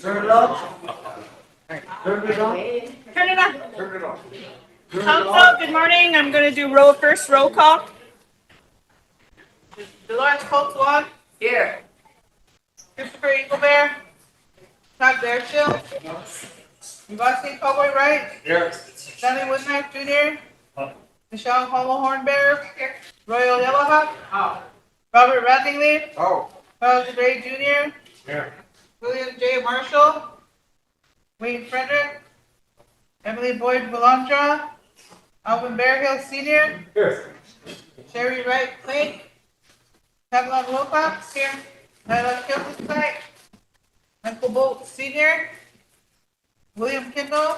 Turn it off. Turn it off. Turn it on. Turn it off. Turn it Council, off. good morning. I'm going to do first roll call. Dolores Colts one. Here. Christopher Eaglebear. Todd Bearshill. Sebastian Cowboy Wright. Here. Stanley Woodmack Jr. Michelle Hollowhorn Bear. Royal Yellowhawk. Robert Rattingley. Oh. Charles Gray Jr. Here. William J. Marshall. Wayne Frederick. Emily Boyd Belandra. Alvin Bearhill Sr. Here. Sherry Wright Flake. Pamela Wilcox. Here. Tyler Kilpatrick. Michael Bolt Sr. William Kendall.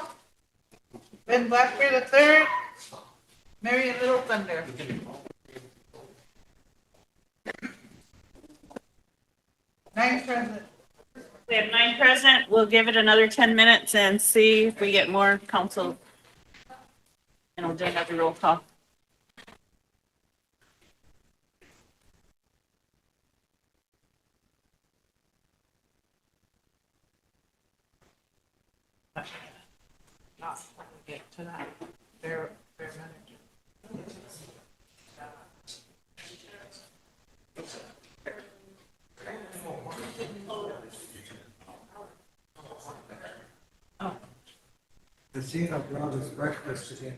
Ben Blackbeard III. Marion Little Thunder. Nine present. We have 9 present. We'll give it another 10 minutes and see if we get more council. And we'll do another roll call. Get to that. Fair manager. The scene of brother's breakfast again.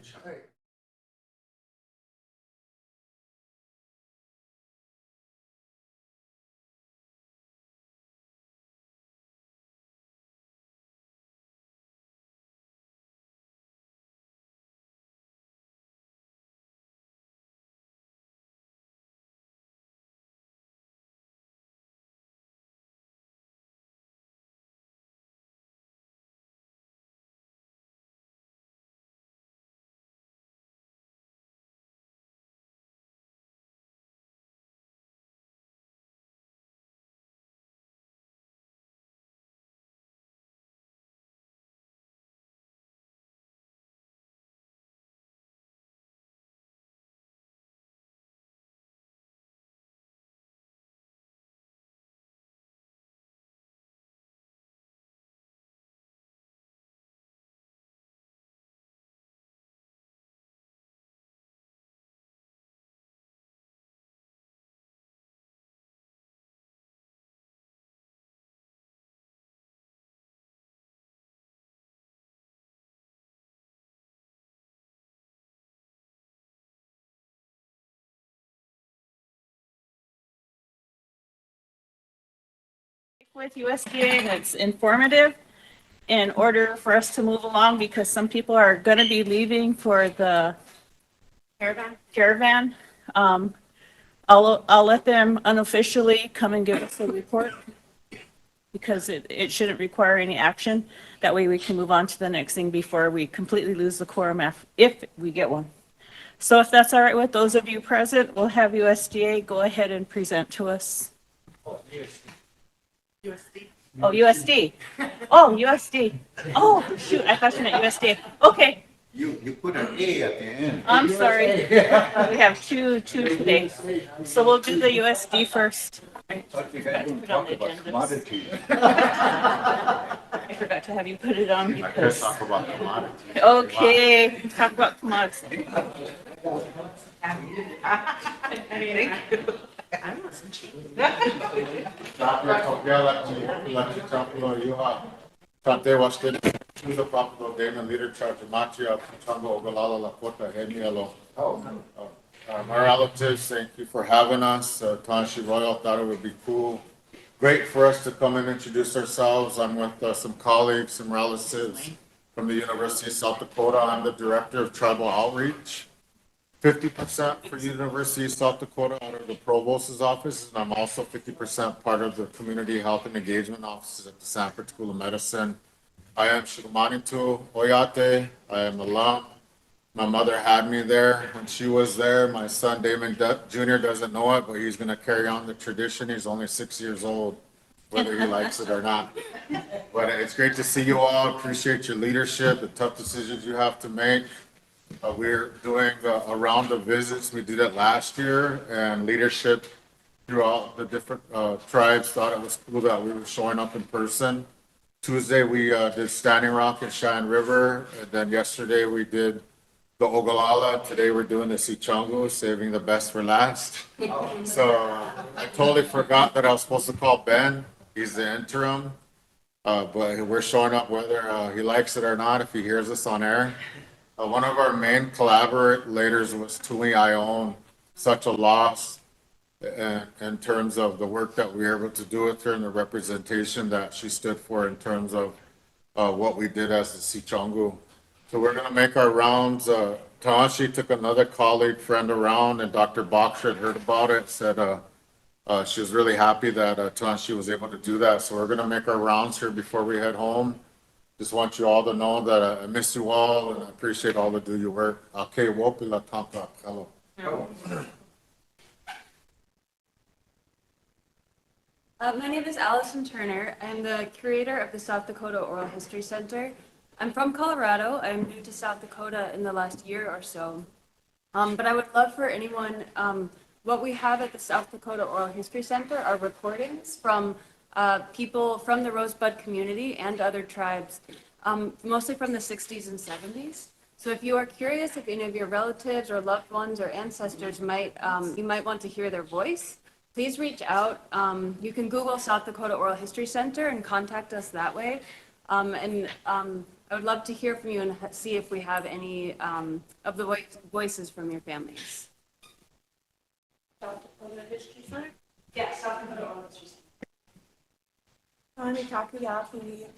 With USDA that's informative in order for us to move along because some people are going to be leaving for the caravan. I'll let them unofficially come and give us a report because it shouldn't require any action. That way we can move on to the next thing before we completely lose the quorum if we get one. So if that's all right with those of you present, we'll have USDA go ahead and present to us. USD. Oh, USD. Oh, USD. Oh, shoot, I thought you meant USDA. Okay, You put an A at the end. I'm sorry. We have two today. So we'll do the USD first. Thought you guys don't talk about commodities. I forgot to have you put it on I could because, talk about commodities. okay, talk about commodities. Tate wastede tuzo papo dena leader charge machia chango ogalala lakota hemielo. My relatives, thank you for having us. Tanshi Royal thought it would be great for us to come and introduce ourselves. I'm with some colleagues, some relatives from the University of South Dakota. I'm the director of tribal outreach. 50% for University of South Dakota out of the provost's office, and I'm also 50% part of the community health and engagement offices at the Sanford School of Medicine. I am Shugumanitu Oyate. I am alum. My mother had me there when she was there. My son Damon Jr. doesn't know it, but he's going to carry on the tradition. He's only 6 years old, whether he likes it or not. But it's great to see you all. Appreciate your leadership, the tough decisions you have to make. We're doing a round of visits. We did it last year, and leadership throughout the different tribes thought it was cool that we were showing up in person Tuesday, we did Standing Rock and Cheyenne River, and then yesterday we did the Ogallala. Today we're doing the Sichongo, saving the best for last. So I totally forgot that I was supposed to call Ben. He's the interim. But we're showing up whether he likes it or not, if he hears us on air. One of our main collaborators was Tui Ione, such a loss in terms of the work that we were able to do with her and the representation that she stood for in terms of what we did as the Sichongo. So we're going to make our rounds. Tashi took another colleague friend around, and Dr. Boxer had heard about it, said she was really happy that Tashi was able to do that. So we're going to make our rounds here before we head home. Just want you all to know that I miss you all and I appreciate all the do your work. Okay, wopila tampa. Hello. My name is Allison Turner. I'm the curator of the South Dakota Oral History Center. I'm from Colorado. I'm new to South Dakota in the last year or so. But I would love for anyone, what we have at the South Dakota Oral History Center are recordings from people from the Rosebud community and other tribes, mostly from the 60s and 70s. So if you are curious if any of your relatives or loved ones or ancestors you might want to hear their voice, please reach out. You can Google South Dakota Oral History Center and contact us that way. I would love to hear from you and see if we have any of the voices from your families. South Dakota History Center? Yes, South Dakota Oral History Center.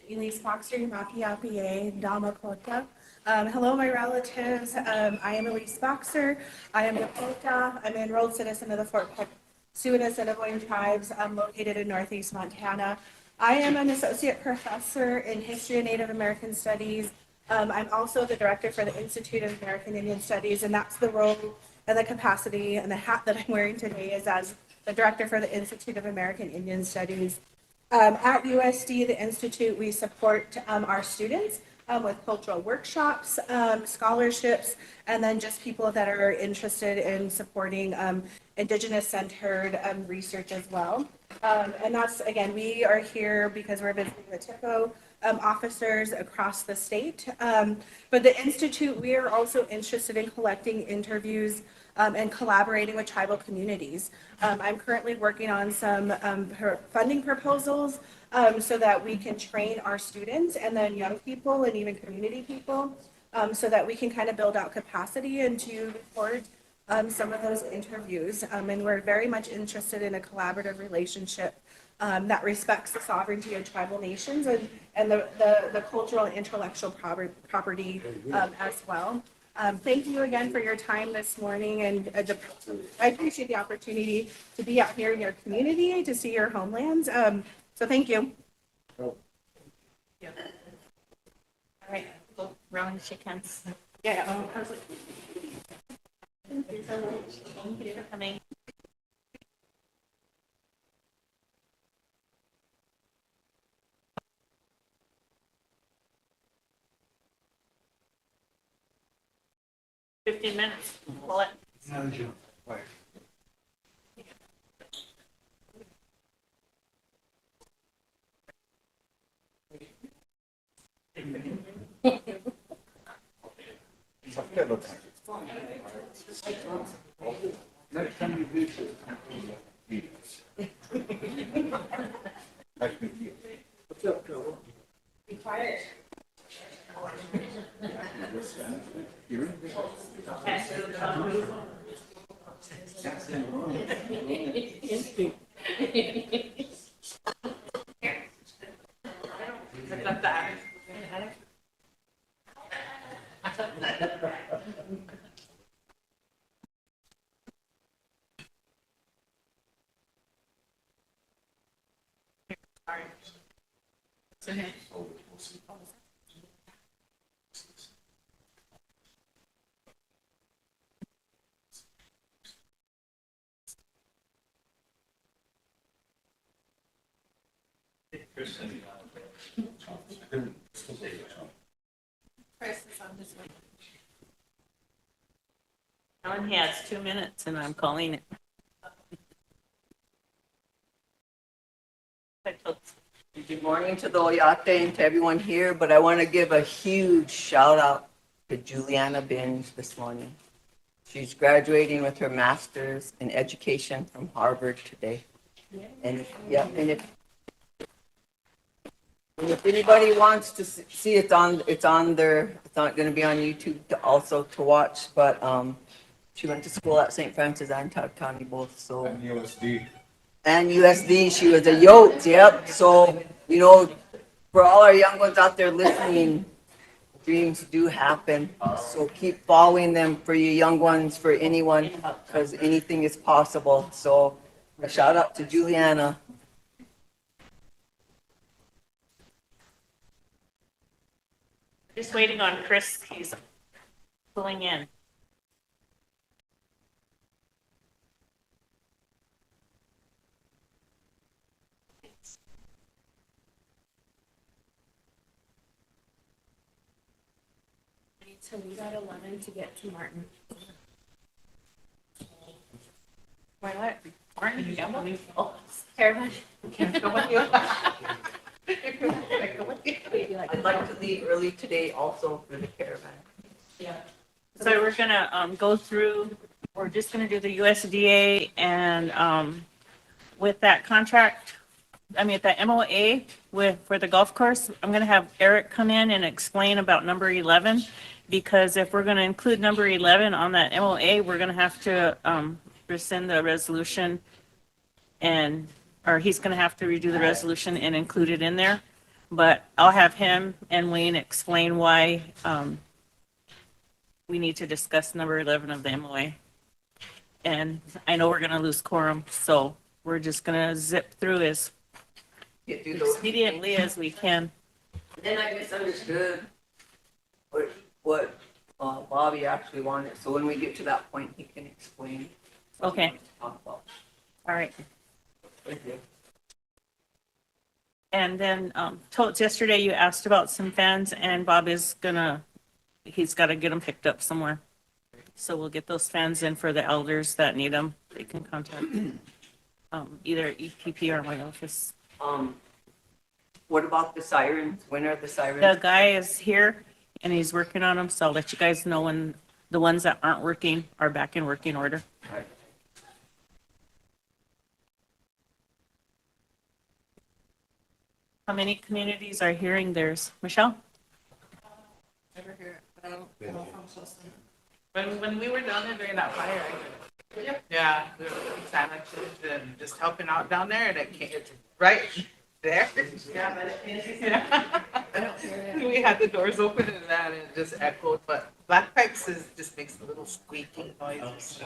Elise Foxter, Makiapi, Damakota. Hello, my relatives. I am Elise Foxer. I am Dakota. I'm an enrolled citizen of the Fort Peck Sioux and Assiniboine tribes. I'm located in Northeast Montana. I am an associate professor in history and Native American studies. I'm also the director for the Institute of American Indian Studies, and that's the role and the capacity and the hat that I'm wearing today is as the director for the Institute of American Indian Studies. At USD, the Institute, we support our students with cultural workshops, scholarships, and then just people that are interested in supporting Indigenous-centered research as well. And that's, again, we are here because we're visiting the TIPO officers across the state. But the Institute, we are also interested in collecting interviews and collaborating with tribal communities. I'm currently working on some funding proposals so that we can train our students and then young people and even community people so that we can kind of build out capacity and to record some of those interviews. And we're very much interested in a collaborative relationship that respects the sovereignty of tribal nations and the cultural and intellectual property as well. Thank you again for your time this morning, and I appreciate the opportunity to be out here in your community, to see your homelands. So thank you. All right, go round and shake hands. Yeah. Thank you so much. Thank you for coming. Fifteen minutes. Well, Next time you visit. What's up, Joe? Be quiet. Alan has 2 minutes and I'm calling it. Good morning to the Oyate and to everyone here, but I want to give a huge shout out to Juliana Binge this morning. She's graduating with her master's in education from Harvard today. And yeah, and if anybody wants to see it's on there. It's not going to be on YouTube to watch, but she went to school at St. Francis and Todd County both. So And USD. and USD, she was a Yote. Yep. So for all our young ones out there listening, dreams do happen. So keep following them for you young ones, for anyone, because anything is possible. So a shout out to Juliana. Just waiting on Chris. He's pulling in. So we got 11 to get to Martin. Why not? Martin, you can't believe. Oh, Caravan. I'd like to leave early today also for the caravan. So we're gonna go through, we're just gonna do the USDA and with that contract, that MOA for the golf course, I'm gonna have Eric come in and explain about number 11. Because if we're gonna include number 11 on that MOA, we're gonna have to rescind the resolution or he's gonna have to redo the resolution and include it in there. But I'll have him and Wayne explain why we need to discuss number 11 of the MOA. And I know we're gonna lose quorum, so we're just gonna zip through as Get through those. expediently as we can. Then I misunderstood what Bobby actually wanted. So when we get to that point, he can explain. Okay, Talk about. all right. Thank you. And then, Totes, yesterday you asked about some fans and Bob he's gotta get them picked up somewhere. So we'll get those fans in for the elders that need them. They can contact, either EPP or my office. What about the sirens? When are the sirens? The guy is here and he's working on them, so I'll let you guys know when the ones that aren't working are back in working order. Right. How many communities are hearing theirs? Michelle? Never hear it, but I don't know if I'm supposed to. When we were down there during that fire, yeah, we were doing sandwiches and just helping out down there, and it's right there. Yeah, but I don't hear it. We had the doors open and that, and it just echoed, but Black Pipes just makes a little squeaking noise.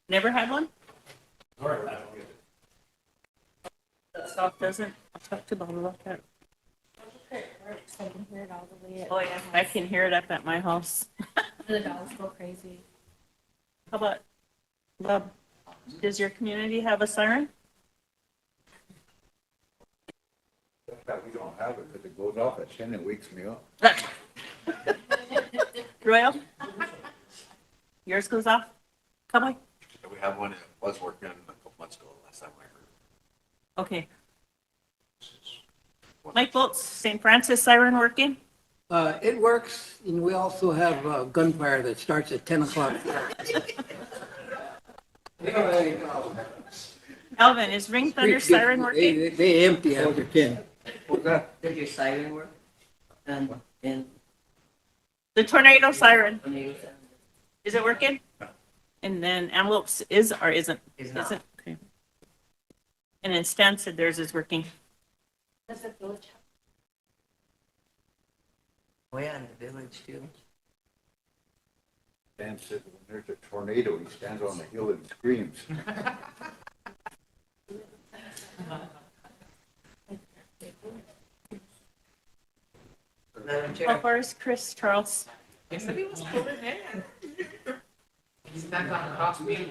Never had one? Stop doesn't. I'll talk to Bob about that. I can hear it all the way. Oh, yeah, I can hear it up at my house. The dogs go crazy. How about, Bob, does your community have a siren? That we don't have it because it goes off at 10 and wakes me up. Royal? Yours goes off? Cowboy? We have one that was working a couple months ago, last time I heard. Okay. Mike Bolts, St. Francis siren working? It works, and we also have gunfire that starts at 10 o'clock. Alvin, is Ring Thunder siren working? They empty after 10. Does your siren work? And The tornado siren, when you is it working? And then Antelope's is or isn't? Is not. Isn't? Okay. And then Stan said theirs is working. Does the village have? Oh yeah, in the village too. Dan said when there's a tornado, he stands on the hill and screams. Madam How Chair. far is Chris Charles? He said he was pulling in. He's not gonna cost me.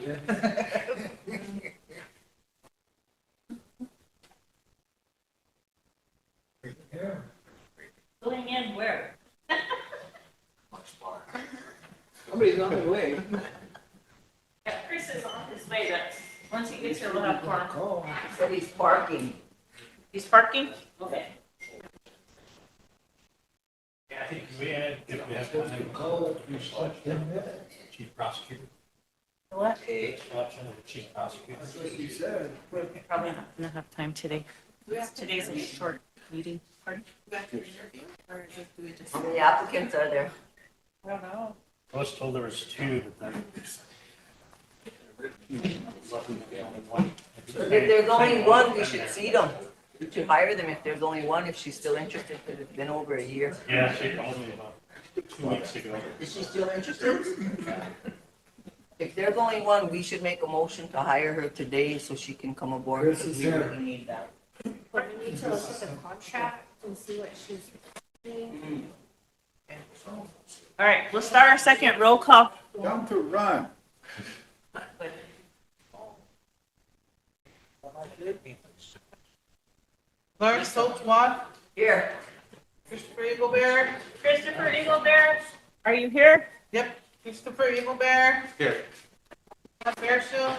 Pulling in where? Somebody's on the way. Yeah, Chris is on his way. That's once he gets here, we'll have quorum. He said he's parking. He's parking? Okay. Yeah, I think we had, if we have time, chief prosecutor, What? selection of the chief prosecutor. We're probably not gonna have time today. Today's a short meeting. Pardon? How many applicants are there? I don't know. I was told there was two, but then. If there's only one, we should see them. We should hire them if there's only one, if she's still interested, because it's been over a year. Yeah, she called me about 2 weeks ago. Is she still interested? If there's only one, we should make a motion to hire her today so she can come aboard, Chris because is we here. really need that. But we need to look at the contract and see what she's doing. All right, we'll start our second roll call. Time to run. Lauren Stoltzwad, Here. Christopher Eaglebear. Christopher Eaglebear, are you here? Yep, Christopher Eaglebear. Here. Bear Sioux.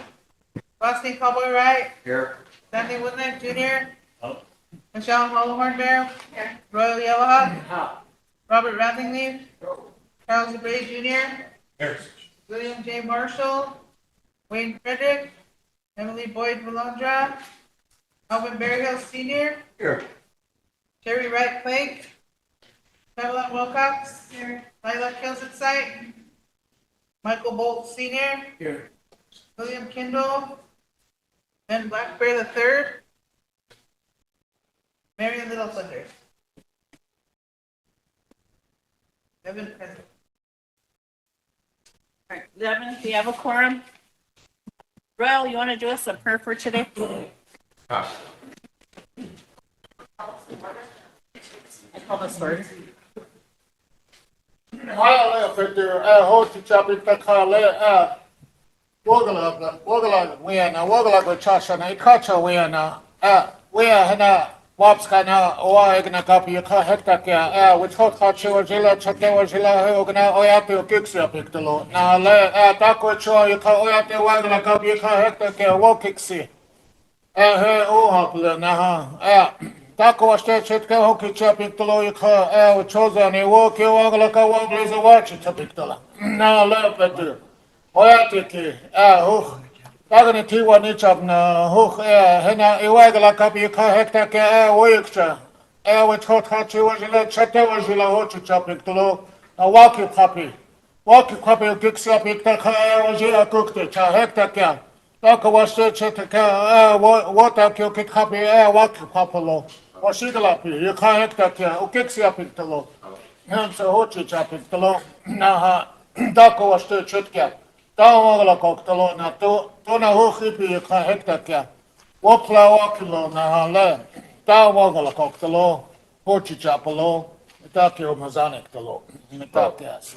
Last name Cowboy Wright. Here. Stanley Woodland Jr. Oh. Michelle Hollowhorn Bear. Royal Yellowhawk. Robert Rathingleaf. Charles Bray Jr. Here. William J. Marshall. Wayne Frederick. Emily Boyd Valondra. Alvin Berryhill Sr. Here. Jerry Wright Plank. Evelyn Wilcox. Lila Kelsey. Michael Bolt Sr. Here. William Kindle. Ben Black Bear III. Marion Little Thunder. Evan present. All right, Devin, do you have a quorum? Royal, you want to do us a prayer for today? I call this word. Haya Peter, host chapter Takale, Wogala, Wogala, Chashana, Ikacha, Wiana, Wiana, Wapskana, Oagna copy, Hectaka, which hot Chilla, Chakawajilla, Ogana, Oyatu, Kixia Pictolo. Now, Taco Cho, you call Oyatu, Wagala copy, Hectaka, Wokixi. Ohapla, Naha, Taco State, Hockey Chapping Tolo, you call Chosen, you walk your Wagalaka, Woglis, a watch it to Pictola. Now, Lepetu, Oyatiki, Dagani Tiwa Nichapna, Hook, Hena, Iwagala copy, you call Hectaka, Wiksha, which hot Hachi was in a Chata was in a Hochi Chapping Tolo, a walkie puppy. Walkie puppy, Kixia Pictaka, was in a cooked it, a Hectaka. Daka was Chetaka, water kill copy, walkie puppy. Or Sigalapi, you can't Hectaka, Kixia Pictolo. Hence a Hochi Chapping Tolo, Naha, Daka was Chetka. Dawala Coctolo, Tona Hokipi, you can't Hectaka. Wokla Wakilo, Naha, Dawala Coctolo, Hochi Chapelo, Takio Mazanik Tolo, Metakas.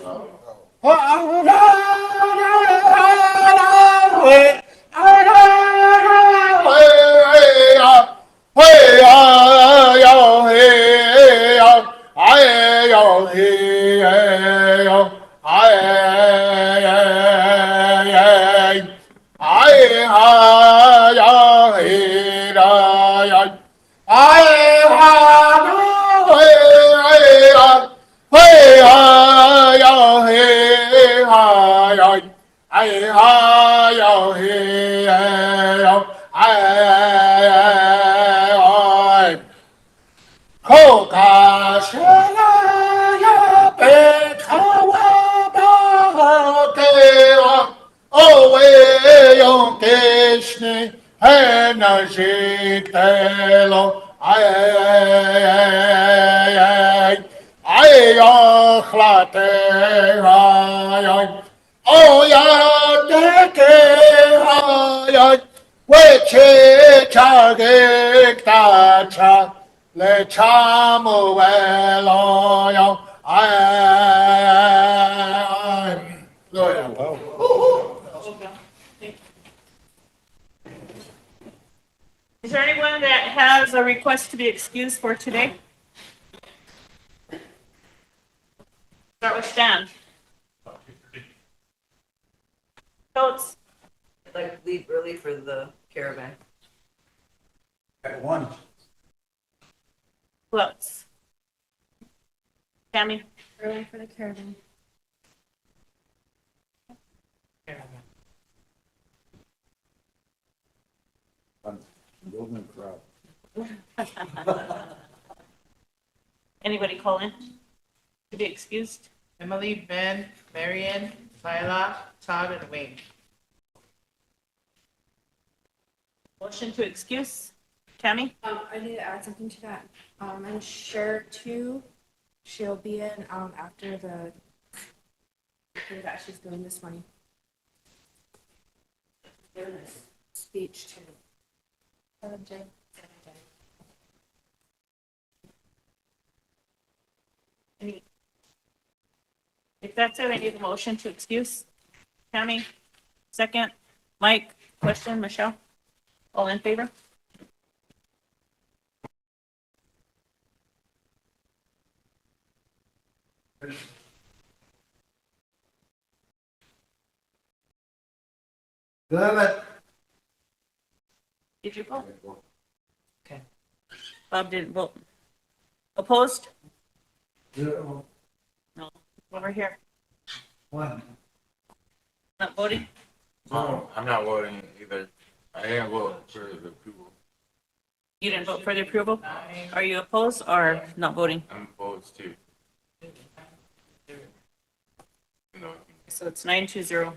Le chamuelo, Is there anyone that has a request to be excused for today? Start with Stan. Coates, I'd like to leave early for the caravan. At 1. Who else? Tammy? Early for the caravan. Golden crowd. Anybody call in to be excused? Emily, Ben, Marion, Lila, Todd, and Wayne. Motion to excuse? Tammy? I need to add something to that. And sure too, she'll be in, after after that she's doing this morning. Doing this speech too. Any? If that's it, I need a motion to excuse. Tammy? Second? Mike? Question? Michelle? All in favor? Limit. Did you vote? Okay. Bob didn't vote. Opposed? 0, No. Over here. 1. Not voting? I'm not voting either. I didn't vote for the approval. You didn't vote for the approval? Are you opposed or not voting? I'm opposed too. No. So it's 9-0.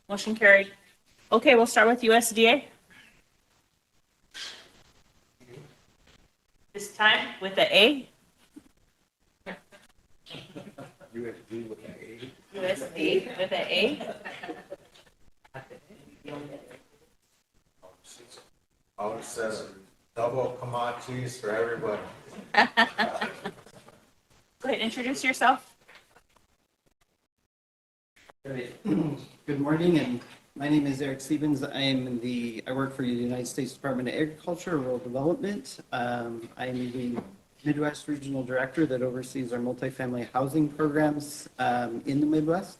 Motion carried. Okay, we'll start with USDA. This time with the A. USD with an A. USD with the A. All it says, double kamatis for everybody. Go ahead, introduce yourself. Great. Good morning, and my name is Eric Stevens. I work for the United States Department of Agriculture, Rural Development. I'm the Midwest Regional Director that oversees our multifamily housing programs in the Midwest.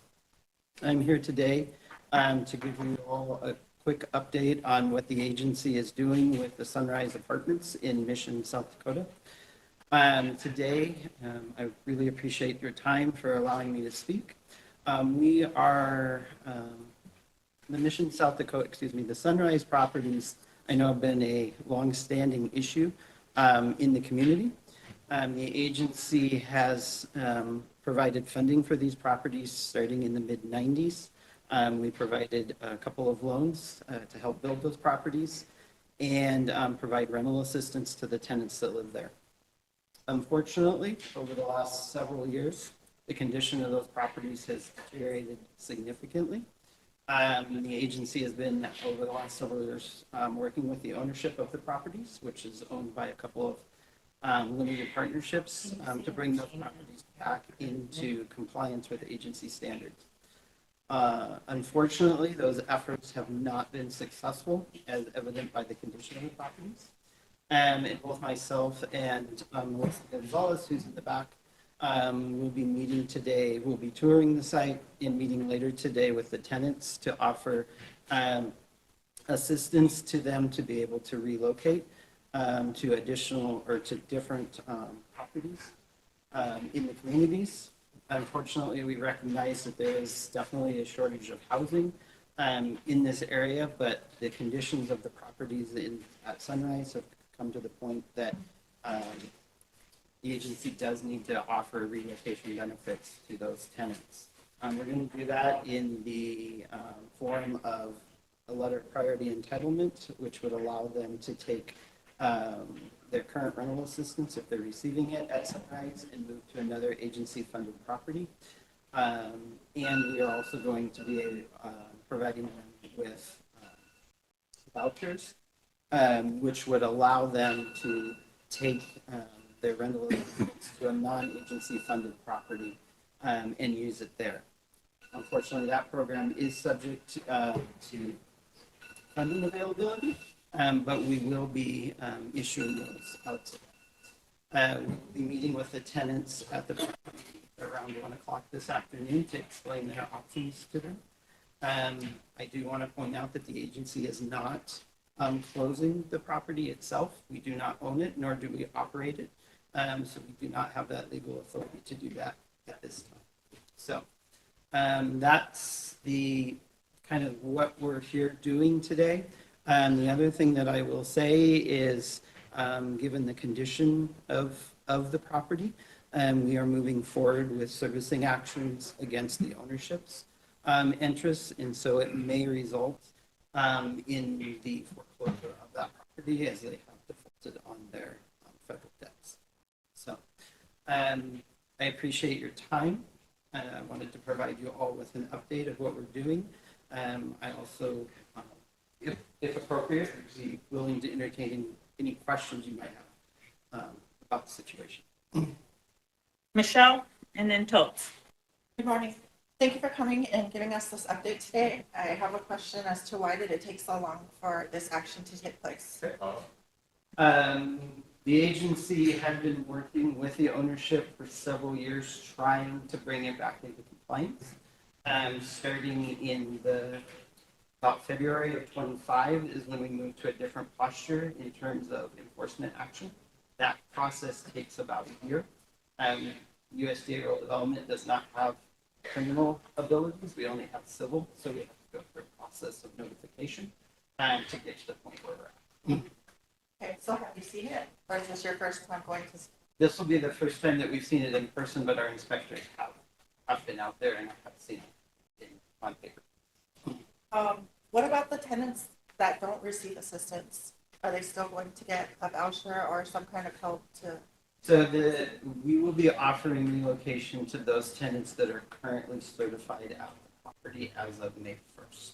I'm here today to give you all a quick update on what the agency is doing with the Sunrise Apartments in Mission, South Dakota. Today, I really appreciate your time for allowing me to speak. We are, the Mission South Dakota, the Sunrise properties, I know have been a long-standing issue in the community. The agency has provided funding for these properties starting in the mid-90s. We provided a couple of loans to help build those properties and provide rental assistance to the tenants that live there. Unfortunately, over the last several years, the condition of those properties has deteriorated significantly. The agency has been, over the last several years, working with the ownership of the properties, which is owned by a couple of limited partnerships, to bring those properties back into compliance with agency standards. Unfortunately, those efforts have not been successful, as evident by the condition of the properties. And both myself and Melissa Gonzalez, who's in the back, we'll be meeting today, we'll be touring the site and meeting later today with the tenants to offer assistance to them to be able to relocate to additional or to different properties in the communities. Unfortunately, we recognize that there is definitely a shortage of housing in this area, but the conditions of the properties at Sunrise have come to the point that the agency does need to offer relocation benefits to those tenants. We're going to do that in the form of a letter of priority entitlement, which would allow them to take their current rental assistance, if they're receiving it at Sunrise, and move to another agency-funded property. And we are also going to be providing them with vouchers, which would allow them to take their rental assistance to a non-agency funded property and use it there. Unfortunately, that program is subject to funding availability, but we will be issuing those out. We'll be meeting with the tenants at the property around 1 o'clock this afternoon to explain their options to them. I do want to point out that the agency is not closing the property itself. We do not own it, nor do we operate it. So we do not have that legal authority to do that at this time. So that's the kind of what we're here doing today. The other thing that I will say is, given the condition of the property, we are moving forward with servicing actions against the ownership's interests, and so it may result in the foreclosure of that property as they have defaulted on their federal debts. So I appreciate your time. I wanted to provide you all with an update of what we're doing. I also, if appropriate, would be willing to entertain any questions you might have about the situation. Michelle, and then Totes. Good morning. Thank you for coming and giving us this update today. I have a question as to why did it take so long for this action to take place? The agency had been working with the ownership for several years, trying to bring it back into compliance. Starting in about February of 25 is when we moved to a different posture in terms of enforcement action. That process takes about a year. USDA Rural Development does not have criminal abilities. We only have civil, so we have to go through a process of notification to get to the point where we're at. Okay, so have you seen it, or is this your first time going to? This will be the first time that we've seen it in person, but our inspectors have been out there and have seen it on paper. What about the tenants that don't receive assistance? Are they still going to get a voucher or some kind of help to? So we will be offering relocation to those tenants that are currently certified out of the property as of May 1st.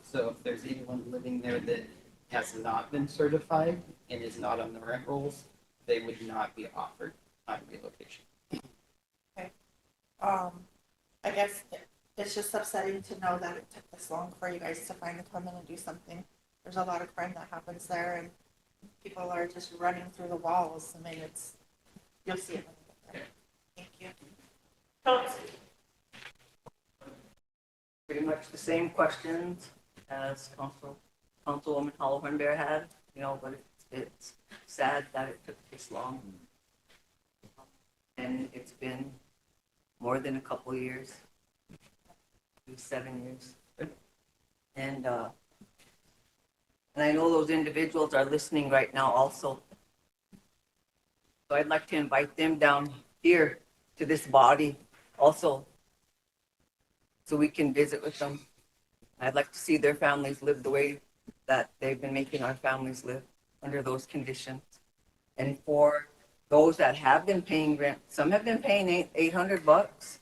So if there's anyone living there that has not been certified and is not on the rent rolls, they would not be offered relocation. Okay. I guess it's just upsetting to know that it took this long for you guys to finally come in and do something. There's a lot of crime that happens there, and people are just running through the walls. I mean, you'll see it when you get there. Thank you. Totes. Pretty much the same questions as Councilwoman Hollowhorn Bear had, but it's sad that it took this long. And it's been more than a couple of years, 7 years. And I know those individuals are listening right now also. So I'd like to invite them down here to this body also, so we can visit with them. I'd like to see their families live the way that they've been making our families live under those conditions. And for those that have been paying rent, some have been paying $800.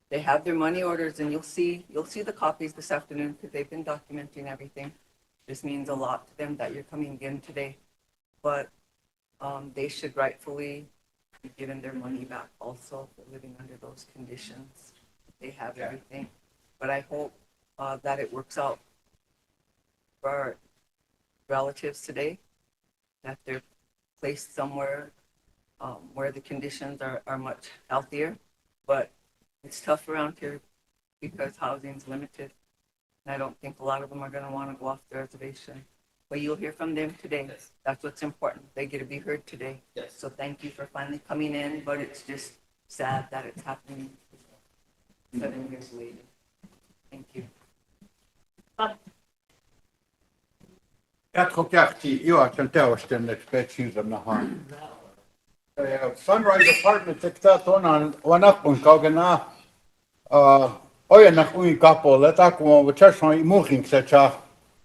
They have their money orders, and you'll see the copies this afternoon because they've been documenting everything. This means a lot to them that you're coming in today, but they should rightfully be given their money back also for living under those conditions. They have everything, but I hope that it works out for our relatives today, that they're placed somewhere where the conditions are much healthier. But it's tough around here because housing's limited, and I don't think a lot of them are going to want to go off the reservation. But you'll hear from them today. Yes. That's what's important. They get to be heard today. Yes. So thank you for finally coming in, but it's just sad that it's happening 7 years later. Thank you. Jatkokjahti juhatsen teosten, että petsyysam nahan. Sunrise Apartments, että tämä on vanakun kaukana ojennak uin kapolle, että kun on tässä muukin se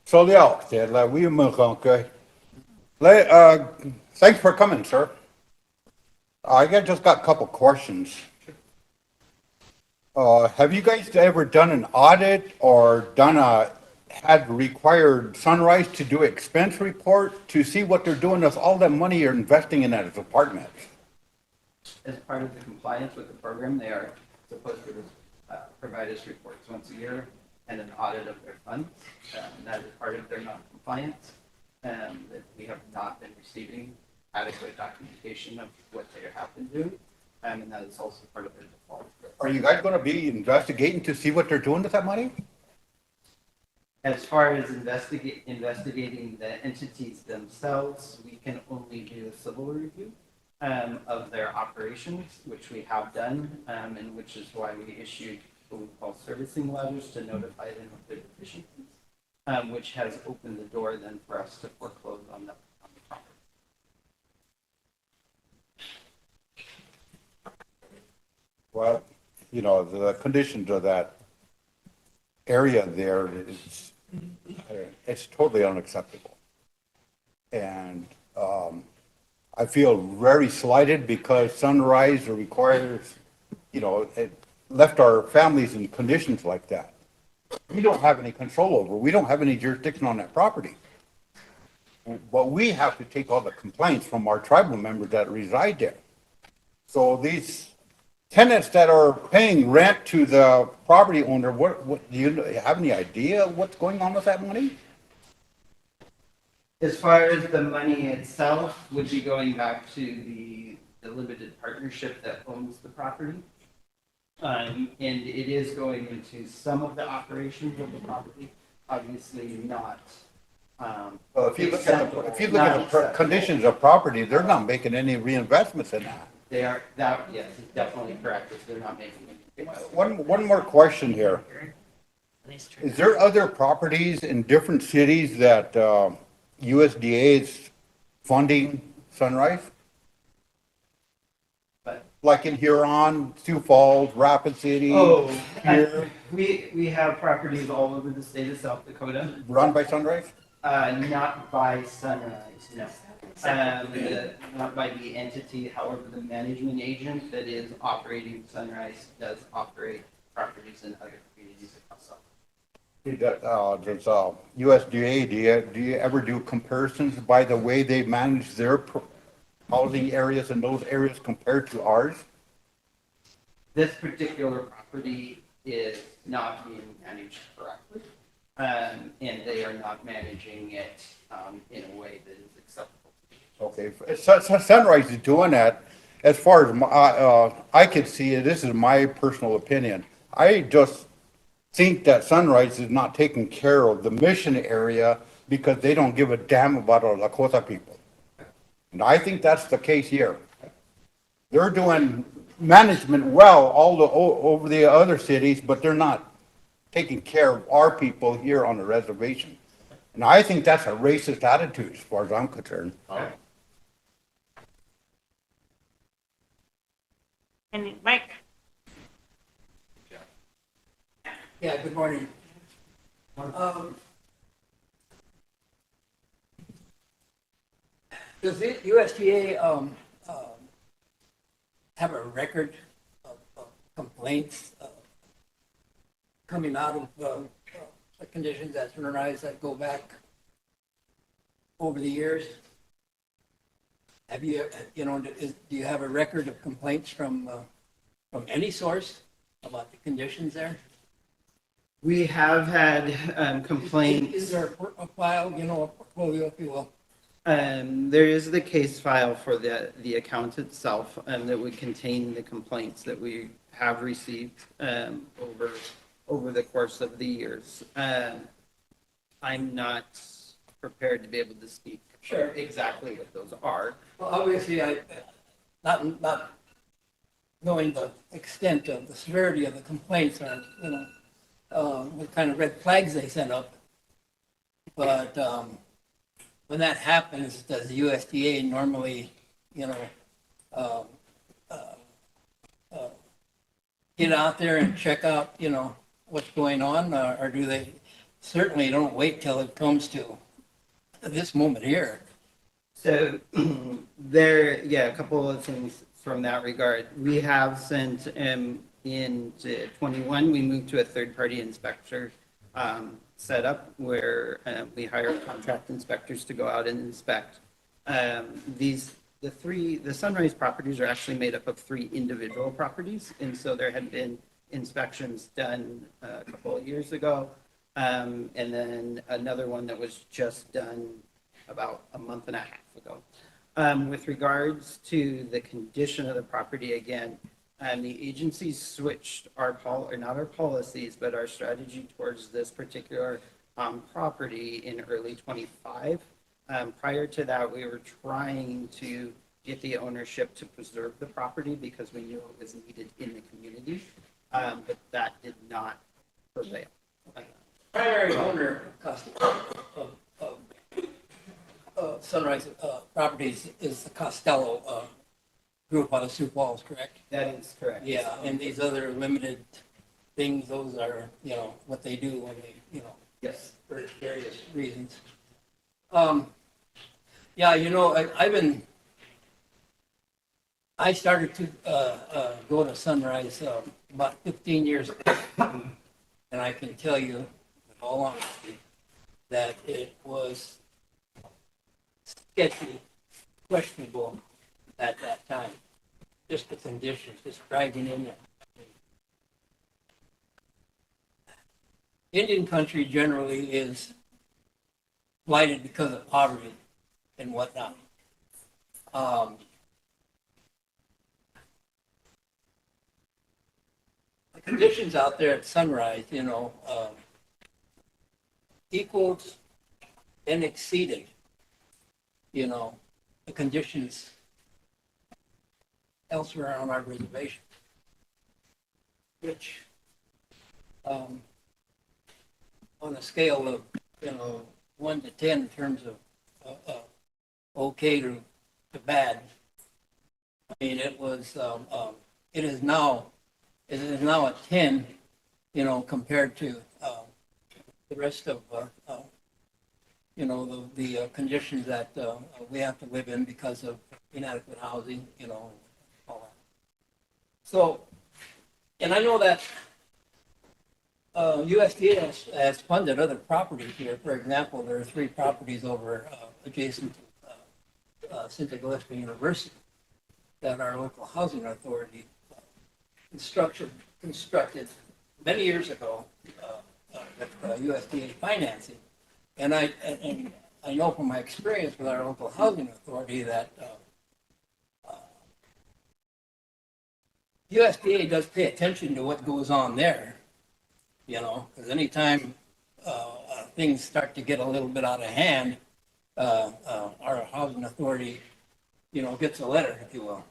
soliaukteella, viimekaan köy. Thanks for coming, sir. Just got a couple questions. Have you guys ever done an audit or had required Sunrise to do expense report to see what they're doing with all that money you're investing in as apartments? As part of the compliance with the program, they are supposed to provide us reports once a year and an audit of their funds. That is part of their non-compliance, that we have not been receiving adequate documentation of what they have been doing, and that is also part of their default. Are you guys going to be investigating to see what they're doing with that money? As far as investigating the entities themselves, we can only do a civil review of their operations, which we have done, and which is why we issued what we call servicing letters to notify them of their deficiencies, which has opened the door then for us to foreclose on the property. Well, you know, the conditions of that area there is, it's totally unacceptable. And I feel very slighted because Sunrise requires, you know, it left our families in conditions like that. We don't have any control over, we don't have any jurisdiction on that property. But we have to take all the complaints from our tribal members that reside there. So these tenants that are paying rent to the property owner, what, do you have any idea what's going on with that money? As far as the money itself, would be going back to the limited partnership that owns the property. And it is going into some of the operations of the property, obviously not. Well, if you look at the conditions of property, they're not making any reinvestments in that. They are, that, yes, is definitely correct, if they're not making it. One more question here. Is there other properties in different cities that USDA is funding Sunrise? But, Like in Huron, Sioux Falls, Rapid City? oh, Here, we have properties all over the state of South Dakota, run by Sunrise? not by Sunrise, no. Not by the entity, however, the management agent that is operating Sunrise does operate properties in other communities across South. Does USDA, do you ever do comparisons by the way they manage their housing areas in those areas compared to ours? This particular property is not being managed correctly, and they are not managing it in a way that is acceptable. Okay, Sunrise is doing that. As far as I could see it, this is my personal opinion. I just think that Sunrise is not taking care of the mission area because they don't give a damn about our Lakota people. And I think that's the case here. They're doing management well over the other cities, but they're not taking care of our people here on the reservation. And I think that's a racist attitude as far as I'm concerned. And Mike? Yeah, good morning. Does the USDA have a record of complaints coming out of the conditions at Sunrise that go back over the years? Have you, do you have a record of complaints from any source about the conditions there? We have had complaints. Is there a file, a portfolio, if you will? There is the case file for the account itself that would contain the complaints that we have received over the course of the years. I'm not prepared to be able to speak exactly what those are. Well, obviously, not knowing the extent of the severity of the complaints or, what kind of red flags they sent up. But when that happens, does the USDA normally, get out there and check out, what's going on, or do they certainly don't wait till it comes to this moment here? So a couple of things from that regard. We have sent in 21, we moved to a third-party inspector setup where we hire contract inspectors to go out and inspect. The Sunrise properties are actually made up of 3 individual properties, and so there had been inspections done a couple of years ago, and then another one that was just done about a month and a half ago. With regards to the condition of the property, again, the agency switched not our policies, but our strategy towards this particular property in early '25. Prior to that, we were trying to get the ownership to preserve the property because we knew it was needed in the community, but that did not prevail. Primary owner of Sunrise Properties is the Costello group out of Sioux Falls, correct? That is correct. Yeah, and these other limited things, those are, what they do when they, Yes. for various reasons. Yeah, I started to go to Sunrise about 15 years ago, and I can tell you, in all honesty, that it was sketchy, questionable at that time. Just the conditions, just driving in there. Indian country generally is blighted because of poverty and whatnot. The conditions out there at Sunrise, equaled and exceeded, the conditions elsewhere on our reservation, which, on a scale of, 1 to 10 in terms of okay to bad, I mean, it is now a 10, compared to the rest of, the conditions that we have to live in because of inadequate housing, all that. So, and I know that USDA has funded other properties here. For example, there are 3 properties over adjacent to Santa Gillespie University that our local housing authority constructed many years ago with USDA financing. And I know from my experience with our local housing authority that USDA does pay attention to what goes on there, because anytime things start to get a little bit out of hand, our housing authority, gets a letter, if you will.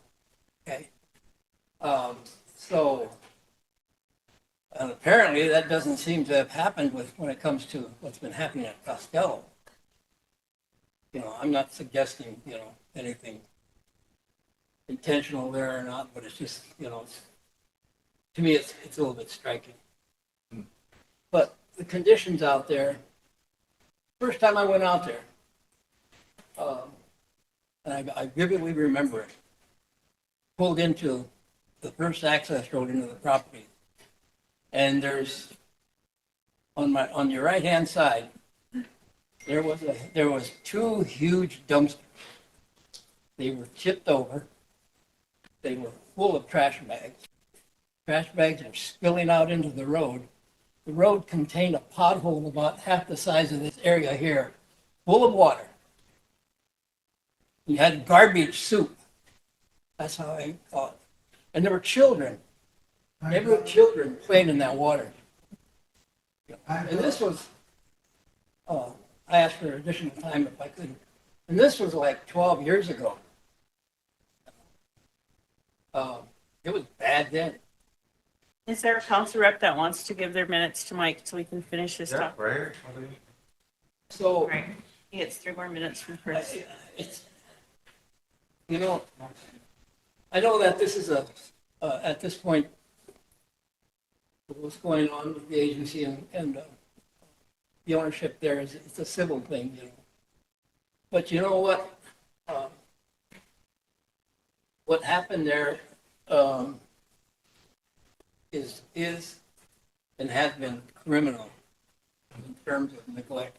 Okay. So, and apparently that doesn't seem to have happened when it comes to what's been happening at Costello. I'm not suggesting, anything intentional there or not, but it's just, to me, it's a little bit striking. But the conditions out there, first time I went out there, and I vividly remember it, pulled into the first access road into the property, and there's on your right hand side, there was 2 huge dumpsters. They were tipped over. They were full of trash bags. Trash bags were spilling out into the road. The road contained a pothole about half the size of this area here, full of water. You had garbage soup. That's how I thought. And there were children. There were children playing in that water. And this was, I asked for additional time if I could. And this was like 12 years ago. It was bad then. Is there a council rep that wants to give their minutes to Mike so we can finish this Yeah, talk? right. So, Right. He gets 3 more minutes from Chris. it's, I know that this is at this point, what's going on with the agency and the ownership there is, it's a civil thing, But you know what? What happened there is and has been criminal in terms of neglect.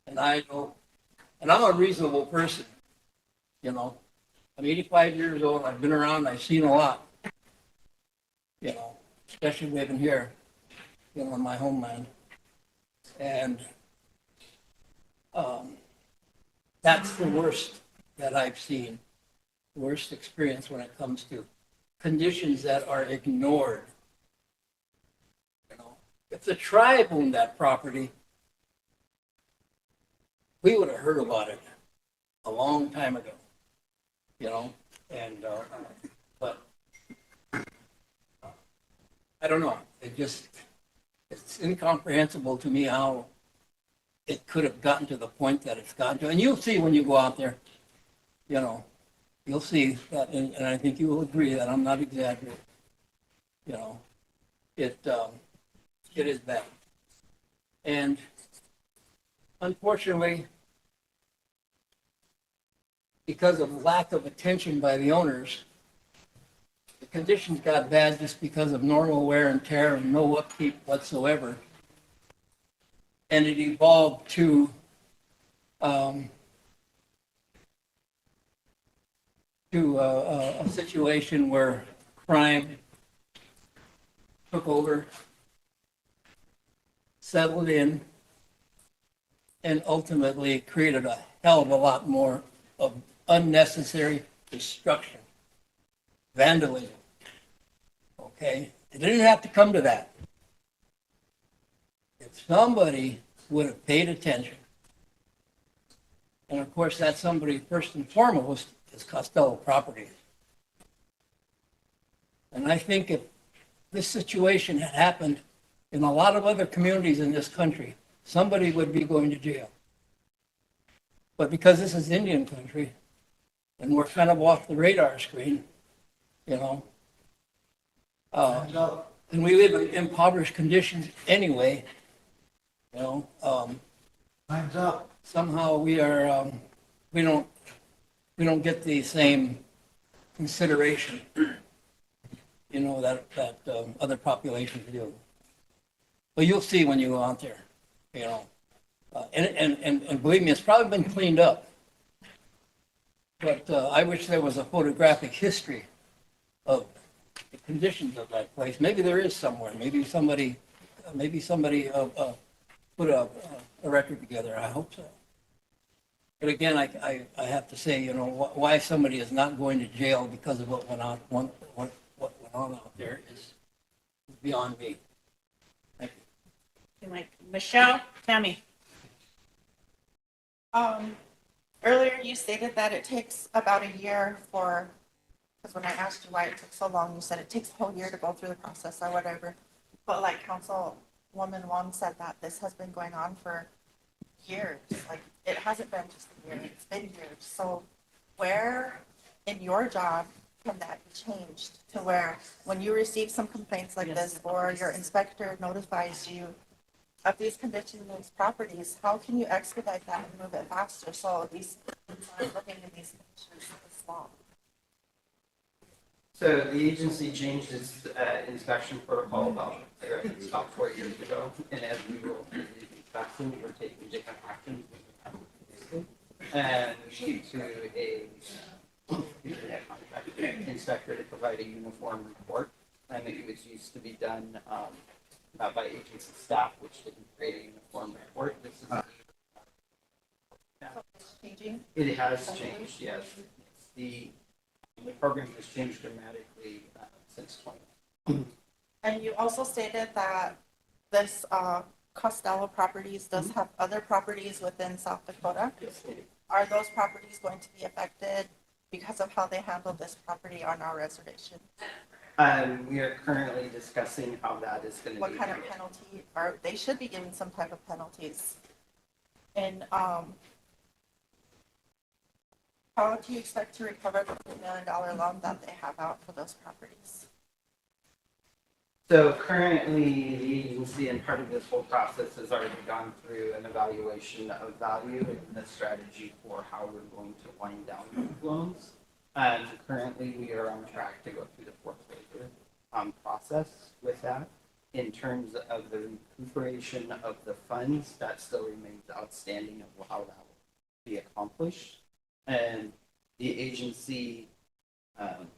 And I'm a reasonable person, I'm 85 years old, I've been around, I've seen a lot, especially living here, in my homeland. And that's the worst that I've seen, the worst experience when it comes to conditions that are ignored. If the tribe owned that property, we would have heard about it a long time ago, you know, and, but I don't know. It's incomprehensible to me how it could have gotten to the point that it's gotten to. And you'll see when you go out there, you know, you'll see that, and I think you will agree that I'm not exaggerating. You know, it is bad. And unfortunately, because of lack of attention by the owners, the conditions got bad just because of normal wear and tear and no upkeep whatsoever. And it evolved to a situation where crime took over, settled in, and ultimately created a hell of a lot more of unnecessary destruction, vandalism. Okay? It didn't have to come to that. If somebody would have paid attention, and of course that somebody first and foremost is Costello Properties. And I think if this situation had happened in a lot of other communities in this country, somebody would be going to jail. But because this is Indian country, and we're kind of off the radar screen, you know, and we live in impoverished conditions anyway, you know, Time's up. somehow we are, we don't get the same consideration, you know, that other populations do. But you'll see when you go out there, you know. And believe me, it's probably been cleaned up. But I wish there was a photographic history of the conditions of that place. Maybe there is somewhere. Maybe somebody put a record together. I hope so. But again, I have to say, you know, why somebody is not going to jail because of what went on out there is beyond me. Thank you. Like Michelle, Tammy. Earlier you stated that it takes about a year for, because when I asked you why it took so long, you said it takes a whole year to go through the process or whatever. But like Councilwoman Wong said that this has been going on for years. Like it hasn't been just a year, it's been years. So where in your job can that be changed to where when you receive some complaints like this or your inspector notifies you of these conditions in these properties, how can you expedite that and move it faster so these people aren't living in these conditions this long? So the agency changed its inspection protocol about 4 years ago, and as we roll through the inspection, we're taking different actions. And we shoot to a inspector to provide a uniform report, and it was used to be done by agency staff, which didn't create a uniform report. This is Changing? it has changed, yes. The program has changed dramatically since 20. And you also stated that this Costello Properties does have other properties within South Dakota. Are those properties going to be affected because of how they handle this property on our reservation? We are currently discussing how that is going to be. What kind of penalty, or they should be given some type of penalties? And how do you expect to recover the $2 million loan that they have out for those properties? So currently, the agency and part of this whole process has already gone through an evaluation of value and the strategy for how we're going to wind down those loans. And currently, we are on track to go through the foreclosure process with that. In terms of the recuperation of the funds, that still remains outstanding of how that will be accomplished. And the agency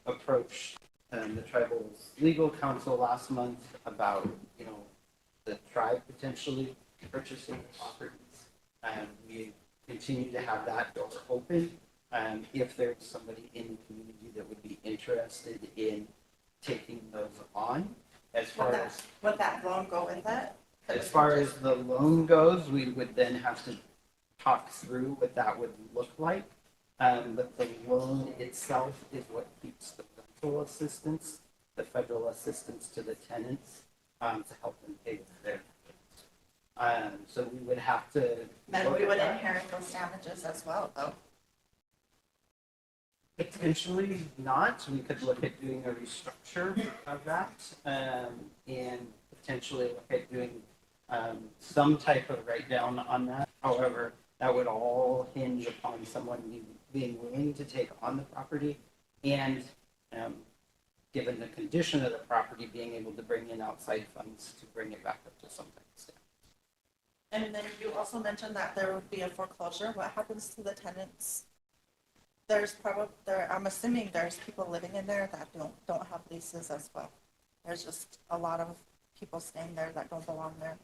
approached the tribal's legal counsel last month about, you know, the tribe potentially purchasing properties. And we continue to have that door open. And if there's somebody in the community that would be interested in taking those on, as far as Would that loan go with it? as far as the loan goes, we would then have to talk through what that would look like. But the loan itself is what keeps the rental assistance, the federal assistance to the tenants, to help them pay their. So we would have to. Then look we at would that. inherit those damages as well, though. Potentially not. We could look at doing a restructure of that, and potentially look at doing some type of write down on that. However, that would all hinge upon someone being willing to take on the property and, given the condition of the property, being able to bring in outside funds to bring it back up to some kind of standard. And then you also mentioned that there would be a foreclosure. What happens to the tenants? There's I'm assuming there's people living in there that don't have leases as well. There's just a lot of people staying there that don't belong there.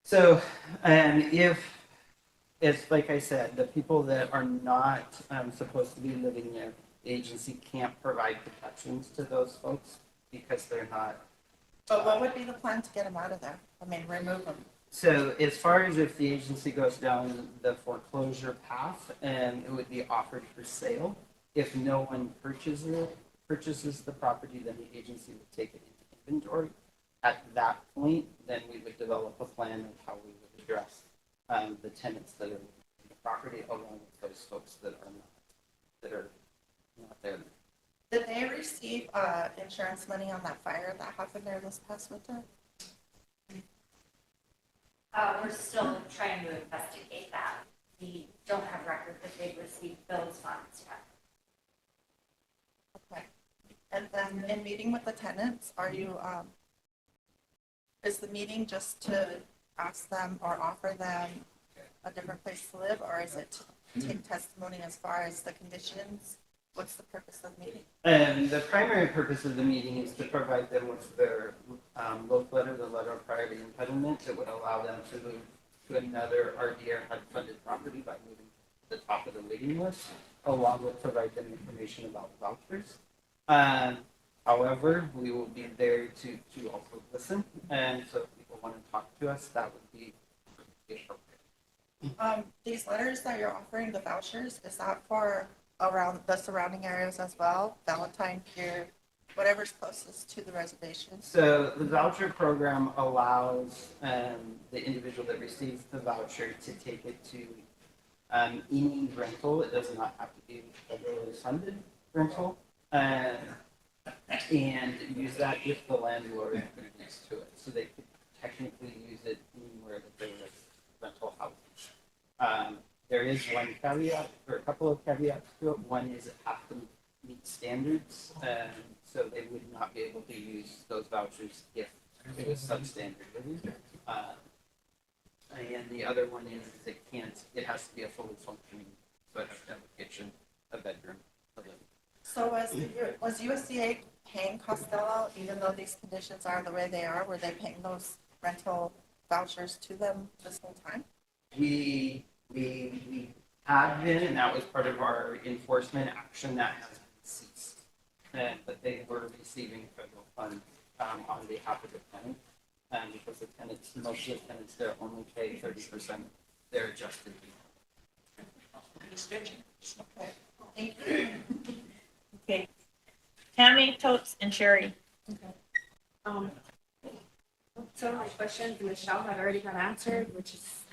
So, if like I said, the people that are not supposed to be living there, the agency can't provide protections to those folks because they're not. But what would be the plan to get them out of there? I mean, remove them. So as far as if the agency goes down the foreclosure path, it would be offered for sale. If no one purchases the property, then the agency would take it into inventory. At that point, then we would develop a plan of how we would address the tenants that are in the property, along with those folks that are not there. Did they receive insurance money on that fire that happened there this past winter? We're still trying to investigate that. We don't have record that they've received those funds yet. Okay. And then in meeting with the tenants, are you, is the meeting just to ask them or offer them a different place to live, or is it to take testimony as far as the conditions? What's the purpose of the meeting? The primary purpose of the meeting is to provide them with their LOF letter, the letter of priority entitlement, that would allow them to move to another RDR HUD-funded property by moving to the top of the waiting list, along with provide them information about vouchers. However, we will be there to also listen, and so if people want to talk to us, that would be appropriate. These letters that you're offering, the vouchers, is that for around the surrounding areas as well? Valentine, Pier, whatever's closest to the reservation? So the voucher program allows the individual that receives the voucher to take it to any rental. It does not have to be federally funded rental. And use that if the landlord agrees to it. So they could technically use it anywhere that there is rental housing. There is one caveat, or a couple of caveats to it. One is it has to meet standards, so they would not be able to use those vouchers if it was substandard living. And the other one is it has to be a fully functioning, so it has to have a kitchen, a bedroom, a living. So was USDA paying Costello, even though these conditions are the way they are? Were they paying those rental vouchers to them this whole time? We have been, and that was part of our enforcement action that has been ceased. But they were receiving federal funds on behalf of the tenant, because the tenants, most of the tenants there only pay 30% their adjusted fee. Okay, thank you. Okay. Tammy, Totes, and Sherry. Some of my questions Michelle had already got answered, which is,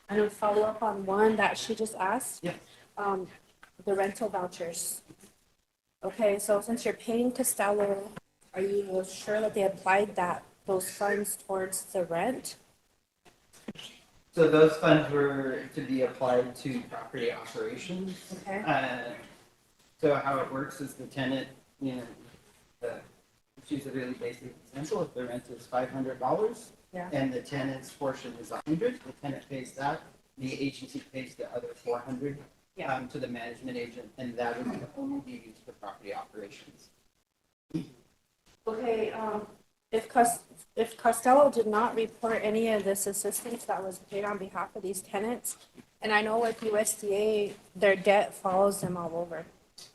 I don't follow up on one that she just asked. Yeah. The rental vouchers. Okay, so since you're paying Costello, are you sure that they applied those funds towards the rent? So those funds were to be applied to property operations. Okay. So how it works is the tenant, choose a really basic example. If the rent is $500, Yeah. and the tenant's portion is $100, the tenant pays that. The agency pays the other $400 Yeah. to the management agent, and that is only be used for property operations. Okay, if Costello did not report any of this assistance that was paid on behalf of these tenants, and I know with USDA, their debt follows them all over.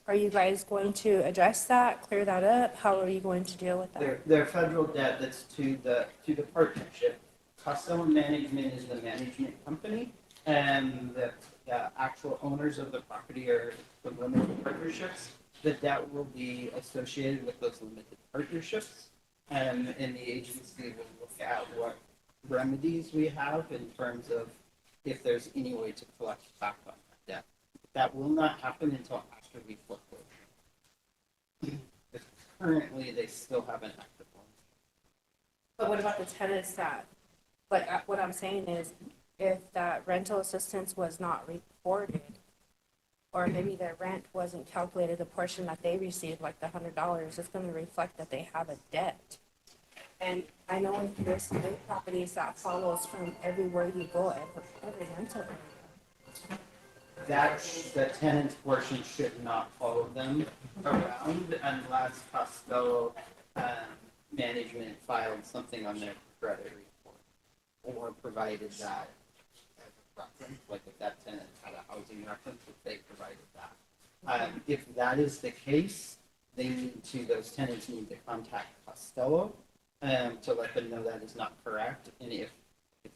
Are you guys going to address that, clear that up? How are you going to deal with that? Their federal debt that's to the partnership Costello Management is the management company, and the actual owners of the property are the limited partnerships. The debt will be associated with those limited partnerships, and the agency will look at what remedies we have in terms of if there's any way to collect back on that debt. That will not happen until after we foreclose. Currently, they still have an active one. But what about the tenants that, like, what I'm saying is, if that rental assistance was not reported, or maybe their rent wasn't calculated, the portion that they received, like the $100, it's gonna reflect that they have a debt. And I know in there's big properties that follows from everywhere you go, every rental area. That, the tenant's portion should not follow them around unless Costello management filed something on their credit report or provided that as a reference, like if that tenant had a housing reference, if they provided that. If that is the case, those tenants need to contact Costello to let them know that is not correct. And if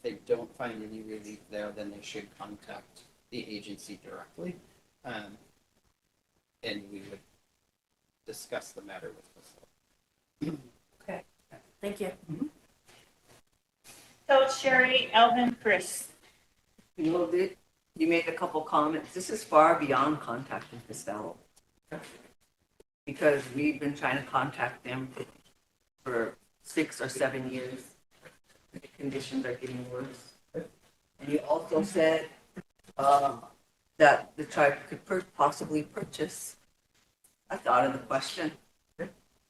they don't find any relief there, then they should contact the agency directly. And we would discuss the matter with Costello. Okay, thank you. So Sherry, Alvin, Chris. You know, you made a couple comments. This is far beyond contacting Costello. Because we've been trying to contact them for 6 or 7 years. The conditions are getting worse. And you also said that the tribe could possibly purchase. That's out of the question.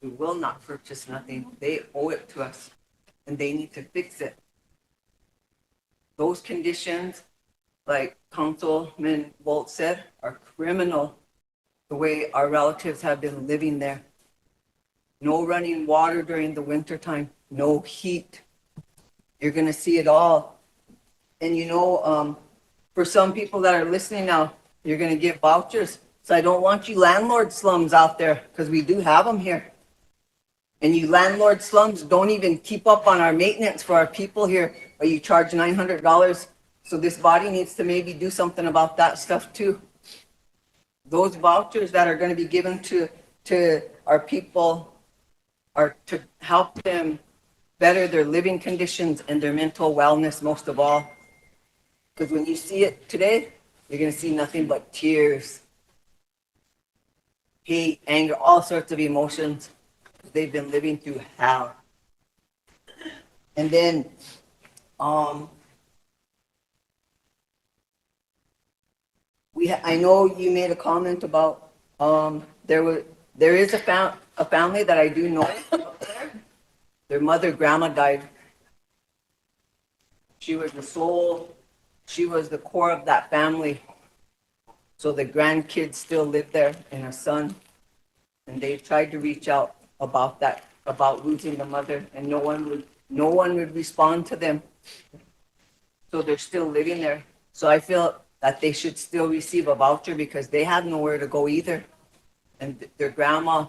We will not purchase nothing. They owe it to us, and they need to fix it. Those conditions, like Councilman Bolt said, are criminal. The way our relatives have been living there. No running water during the winter time. No heat. You're going to see it all. And you know, for some people that are listening now, you're going to give vouchers. So I don't want you landlord slums out there, because we do have them here. And you landlord slums don't even keep up on our maintenance for our people here, but you charge $900. So this body needs to maybe do something about that stuff too. Those vouchers that are going to be given to our people are to help them better their living conditions and their mental wellness most of all. Because when you see it today, you're going to see nothing but tears, hate, anger, all sorts of emotions. They've been living through hell. And then, I know you made a comment about there is a family that I do know up there. Their mother, grandma died. She was the soul. She was the core of that family. So the grandkids still live there and a son. And they tried to reach out about that, about losing the mother, and no one would respond to them. So they're still living there. So I feel that they should still receive a voucher because they have nowhere to go either. And their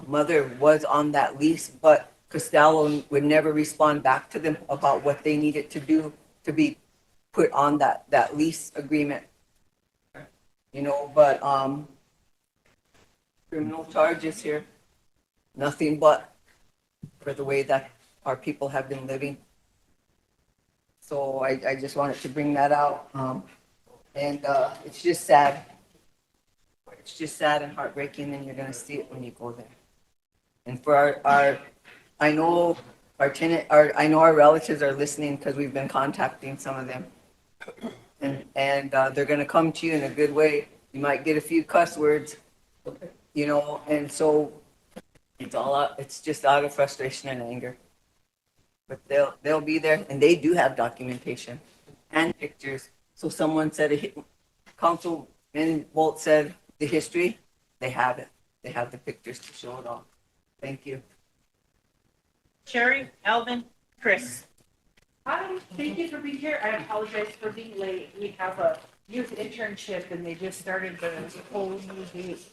mother was on that lease, but Costello would never respond back to them about what they needed to do to be put on that lease agreement. You know, but criminal charges here. Nothing but for the way that our people have been living. So I just wanted to bring that out. And it's just sad. It's just sad and heartbreaking, and you're going to see it when you go there. And for I know our relatives are listening because we've been contacting some of them. And they're going to come to you in a good way. You might get a few cuss words, you know, and so it's all out. It's just out of frustration and anger. But they'll be there, and they do have documentation and pictures. So someone said, Councilman Bolt said the history. They have it. They have the pictures to show it all. Thank you. Sherry, Alvin, Chris. Hi, thank you for being here. I apologize for being late. We have a youth internship and they just started the whole new date.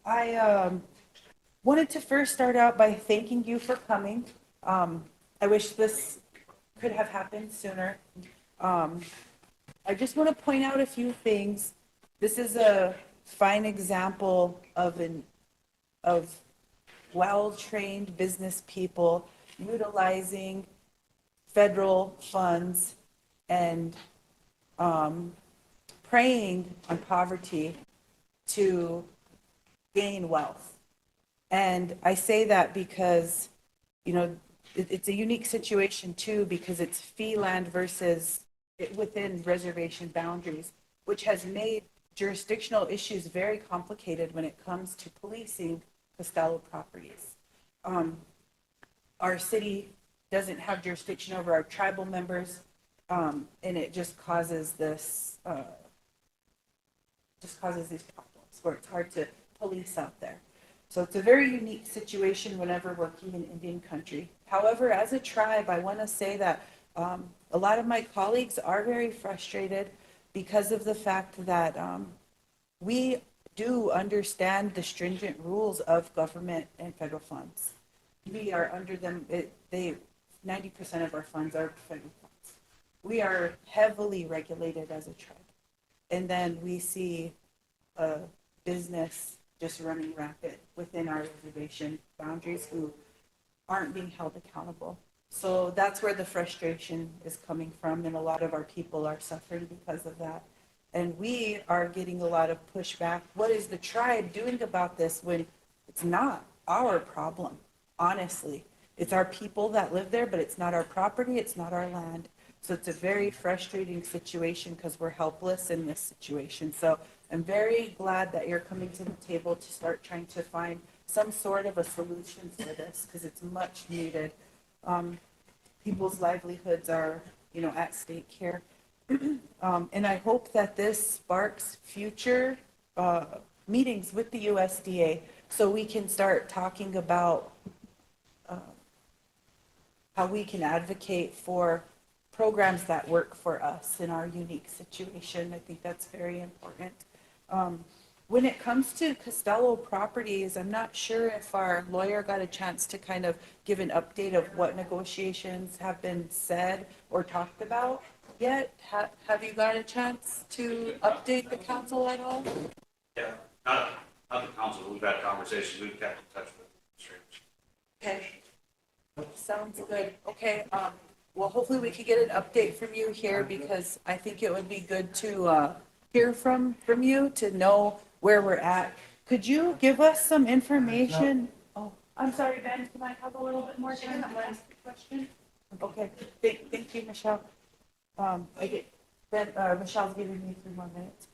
I wanted to first start out by thanking you for coming. I wish this could have happened sooner. I just want to point out a few things. This is a fine example of well-trained business people utilizing federal funds and preying on poverty to gain wealth. And I say that because, it's a unique situation too, because it's fee land versus within reservation boundaries, which has made jurisdictional issues very complicated when it comes to policing Costello properties. Our city doesn't have jurisdiction over our tribal members, and it just causes these problems where it's hard to police out there. So it's a very unique situation whenever working in Indian country. However, as a tribe, I want to say that a lot of my colleagues are very frustrated because of the fact that we do understand the stringent rules of government and federal funds. We are under them. 90% of our funds are federal funds. We are heavily regulated as a tribe. And then we see a business just running rampant within our reservation boundaries who aren't being held accountable. So that's where the frustration is coming from, and a lot of our people are suffering because of that. And we are getting a lot of pushback. What is the tribe doing about this when it's not our problem, honestly? It's our people that live there, but it's not our property, it's not our land. So it's a very frustrating situation because we're helpless in this situation. So I'm very glad that you're coming to the table to start trying to find some sort of a solution for this, because it's much needed. People's livelihoods are, at stake here. And I hope that this sparks future meetings with the USDA so we can start talking about how we can advocate for programs that work for us in our unique situation. I think that's very important. When it comes to Costello properties, I'm not sure if our lawyer got a chance to kind of give an update of what negotiations have been said or talked about yet. Have you got a chance to update the council at all? Yeah, not the council, we've had conversations, we've kept in touch with the Okay. Sounds good. Okay, well, hopefully we could get an update from you here, because I think it would be good to hear from you to know where we're at. Could you give us some information? Oh, I'm sorry, Ben, can I have a little bit more time to ask the question? Okay, thank you, Michelle. Michelle's giving me 3 more minutes.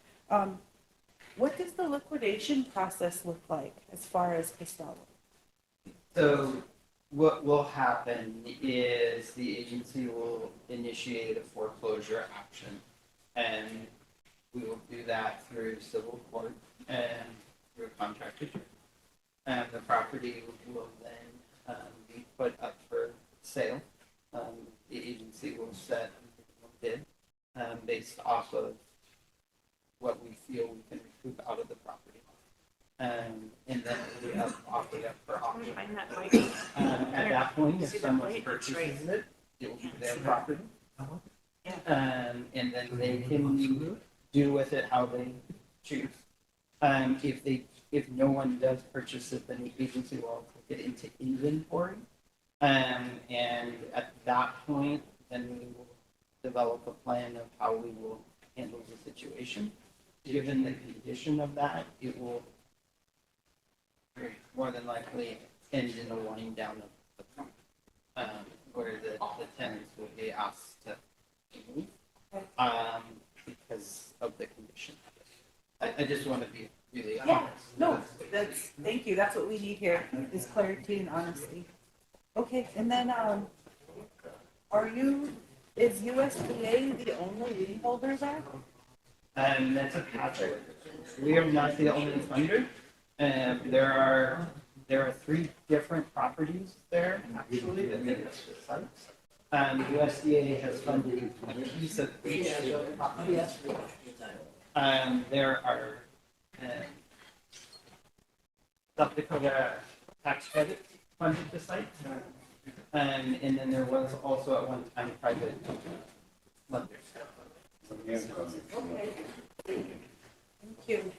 What does the liquidation process look like as far as Costello? So what will happen is the agency will initiate a foreclosure action, and we will do that through civil court and through a contract attorney. And the property will then be put up for sale. The agency will set a bid based off of what we feel we can recoup out of the property. And then we have offered up for auction. At that point, if someone purchases it, it will be their property. And then they can do with it how they choose. If no one does purchase it, then the agency will put it into inventory. And at that point, then we will develop a plan of how we will handle the situation. Given the condition of that, it will more than likely end in a wind down of the farm, where the tenants will be asked to move because of the condition. I just want to be really honest. No, thank you. That's what we need here, is clarity and honesty. Okay, and then is USDA the only lien holder there? That's a pattern. We are not the only funder. There are 3 different properties there, actually, that make up the site. USDA has funded a piece of each property. There are South Dakota tax credits funded the site. And then there was also at one time private lenders. Thank you.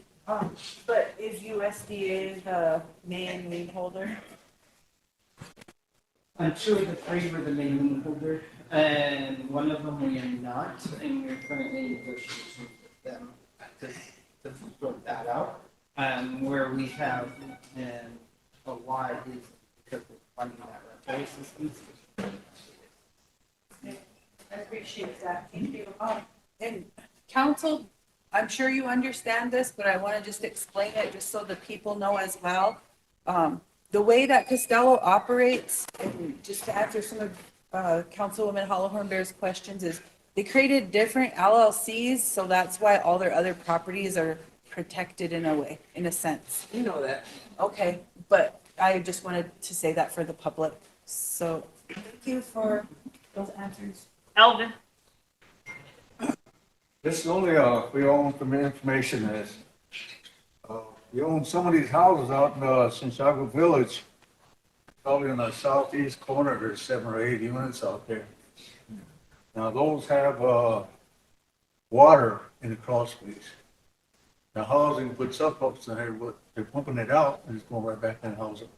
But is USDA the main lien holder? I'm sure the three were the main lien holder, and one of them we are not, and we're currently in negotiations with them to sort that out. Where we have, and a why is because we're funding that rental assistance. I appreciate that. Thank you. And council, I'm sure you understand this, but I want to just explain it just so the people know as well. The way that Costello operates, and just to answer some of Councilwoman Hollowhorn Bear's questions, is they created different LLCs, so that's why all their other properties are protected in a way, in a sense. You know that. Okay, but I just wanted to say that for the public. So thank you for those answers. Elvin? This is only, we own some information is, we own some of these houses out in, Santiago Village. Probably in the southeast corner, there's 7 or 8 units out there. Now, those have, water in the crawl space. The housing puts up, so they're pumping it out and it's going right back in the housing.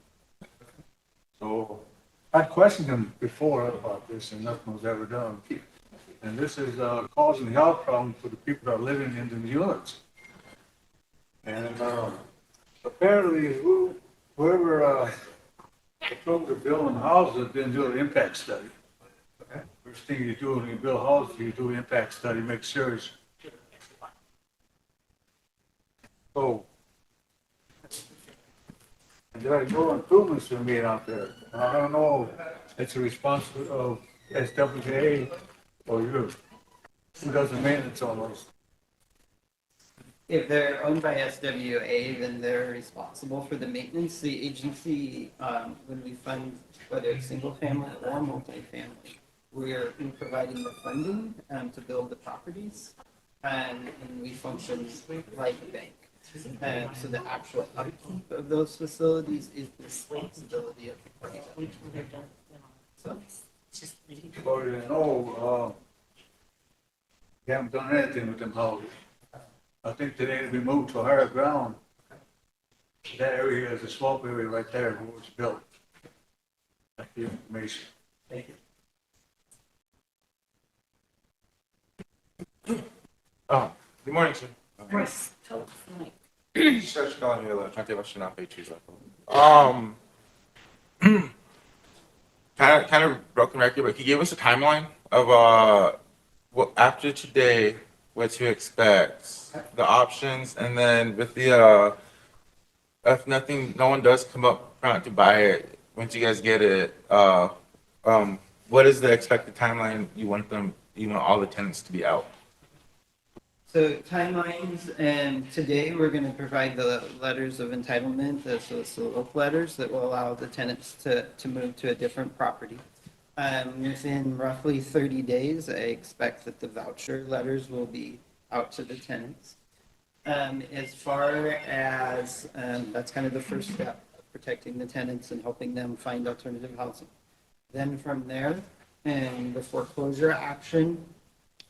So, I questioned them before about this and nothing was ever done. And this is causing health problems for the people that are living in the units. And apparently, whoever approved the building houses didn't do an impact study. First thing you do when you build houses, you do an impact study, make sure it's. So, there are no improvements to be made out there. I don't know if it's a responsibility of SWA or you. Who does the maintenance on those? If they're owned by SWA, then they're responsible for the maintenance. The agency, when we fund, whether it's single family or multifamily, we're providing the funding to build the properties, and we function like a bank. So the actual upkeep of those facilities is the responsibility of the party. So, Well, you know, you haven't done anything with them houses. I think they need to be moved to higher ground. That area is a swamp area right there where it's built. That's the information. thank you. Good morning, sir. Chris, tell us tonight. Search on your left. I should not pay trees like kind of broken record, but can you give us a timeline of what after today, what to expect, the options, and then with the if no one does come up front to buy it, once you guys get it, what is the expected timeline you want all the tenants to be out? So timelines, and today we're going to provide the letters of entitlement, so local letters that will allow the tenants to move to a different property. Within roughly 30 days, I expect that the voucher letters will be out to the tenants. As far as, that's kind of the first step, protecting the tenants and helping them find alternative housing. Then from there, and the foreclosure action,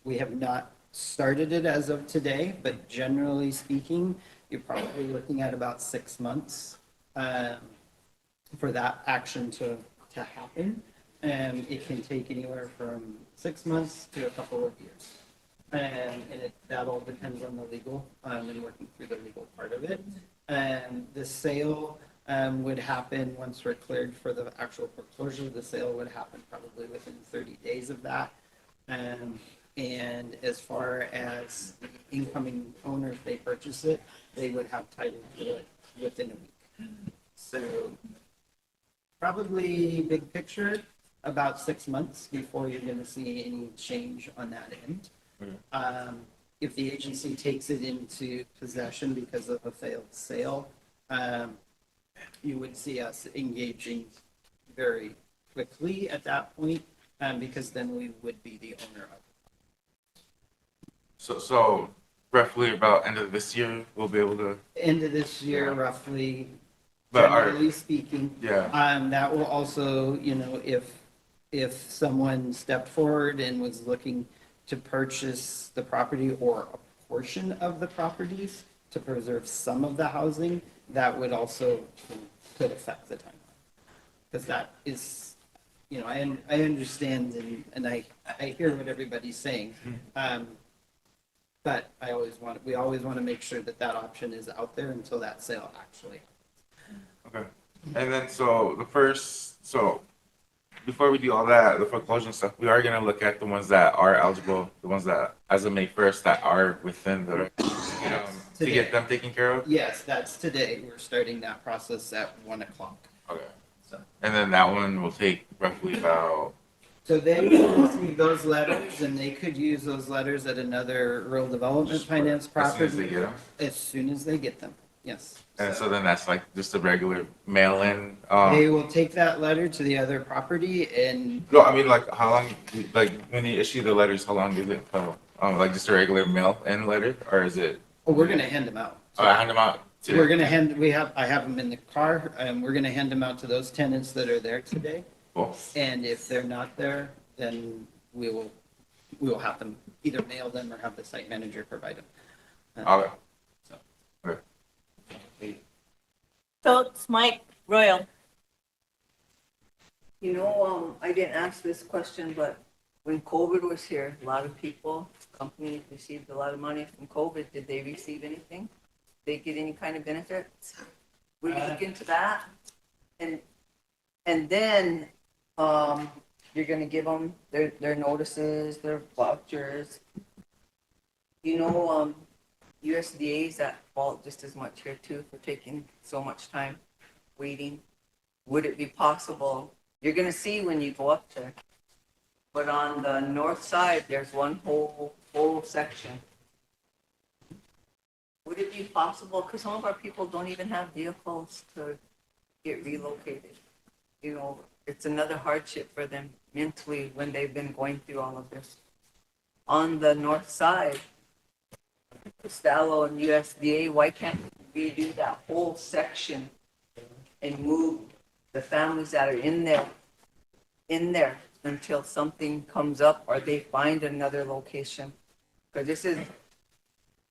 we have not started it as of today, but generally speaking, you're probably looking at about 6 months for that action to happen. And it can take anywhere from 6 months to a couple of years. And that all depends on the legal and working through the legal part of it. And the sale would happen once we're cleared for the actual foreclosure. The sale would happen probably within 30 days of that. And as far as the incoming owner, if they purchase it, they would have title to it within a week. So probably big picture, about 6 months before you're going to see any change on that end. If the agency takes it into possession because of a failed sale, you would see us engaging very quickly at that point, because then we would be the owner of it. So roughly about end of this year, we'll be able to. End of this year, roughly, But generally speaking. Yeah. That will also, if if someone stepped forward and was looking to purchase the property or a portion of the properties to preserve some of the housing, that would also could affect the timeline. Because that is, you know, I understand and I hear what everybody's saying. But we always want to make sure that that option is out there until that sale actually. Okay. And then so before we do all that, the foreclosure and stuff, we are gonna look at the ones that are eligible, the ones that as of May 1st that are within the to get them taken care of. Yes, that's today. We're starting that process at 1 o'clock. Okay. So. And then that one will take roughly about. So they will receive those letters and they could use those letters at another rural development finance property. As soon as they get them. As soon as they get them, yes. And so then that's like just a regular mail-in. They will take that letter to the other property and. No, I mean like how long? Like when you issue the letters, how long is it? Like just a regular mail-in letter, or is it? Oh, we're gonna hand them out. Oh, I hand them out. We're gonna I have them in the car, and we're gonna hand them out to those tenants that are there today. Cool. And if they're not there, then we will have them either mail them or have the site manager provide them. Okay. So. Okay. Phillips, Mike, Royal. You know, I didn't ask this question, but when COVID was here, a lot of people, companies received a lot of money from COVID. Did they receive anything? Did they get any kind of benefits? Will you look into that? And then, you're gonna give them their notices, their vouchers. You know, USDA is at fault just as much here too for taking so much time waiting. Would it be possible, you're gonna see when you go up there, but on the north side, there's one whole section. Would it be possible, because some of our people don't even have vehicles to get relocated. You know, it's another hardship for them mentally when they've been going through all of this. On the north side, Costello and USDA, why can't we do that whole section and move the families that are in there until something comes up or they find another location? Because this is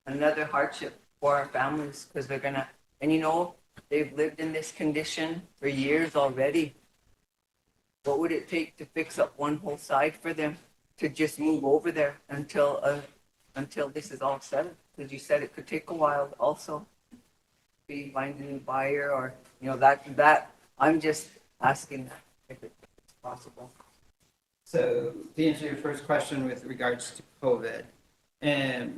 another hardship for our families, because they're gonna, and you know, they've lived in this condition for years already. What would it take to fix up one whole side for them to just move over there until this is all settled? Because you said it could take a while also. Be find a new buyer, or you know that I'm just asking that if it's possible. So to answer your first question with regards to COVID,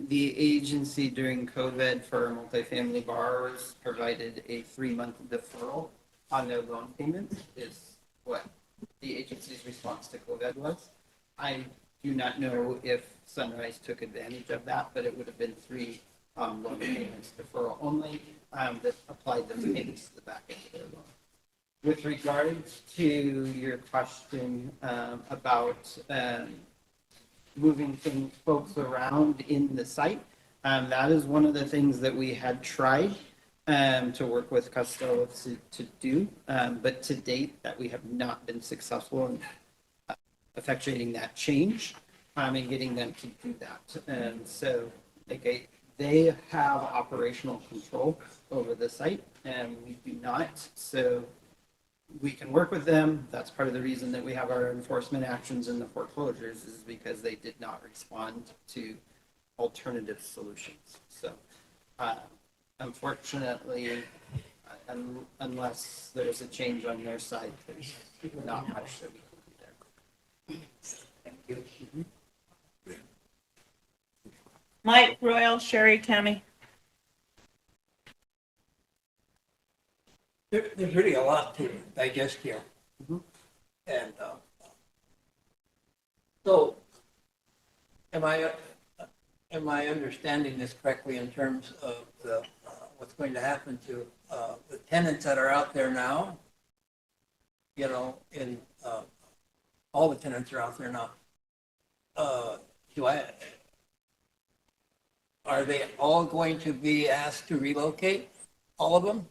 the agency during COVID for multifamily borrowers provided a 3-month deferral on their loan payments is what the agency's response to COVID was. I do not know if Sunrise took advantage of that, but it would have been 3 loan payments deferral only that applied those payments to the back end of their loan. With regards to your question about moving folks around in the site, that is one of the things that we had tried to work with Costello to do, but to date that we have not been successful in effectuating that change and getting them to do that. And so they have operational control over the site and we do not. So we can work with them. That's part of the reason that we have our enforcement actions in the foreclosures, is because they did not respond to alternative solutions. So unfortunately, unless there's a change on their side, there's not much that we can do there. Thank you. Mike, Royal, Sherry, Tammy. There's really a lot to digest here. And so, am I understanding this correctly in terms of what's going to happen to the tenants that are out there now? You know, all the tenants are out there now. Are they all going to be asked to relocate? All of them?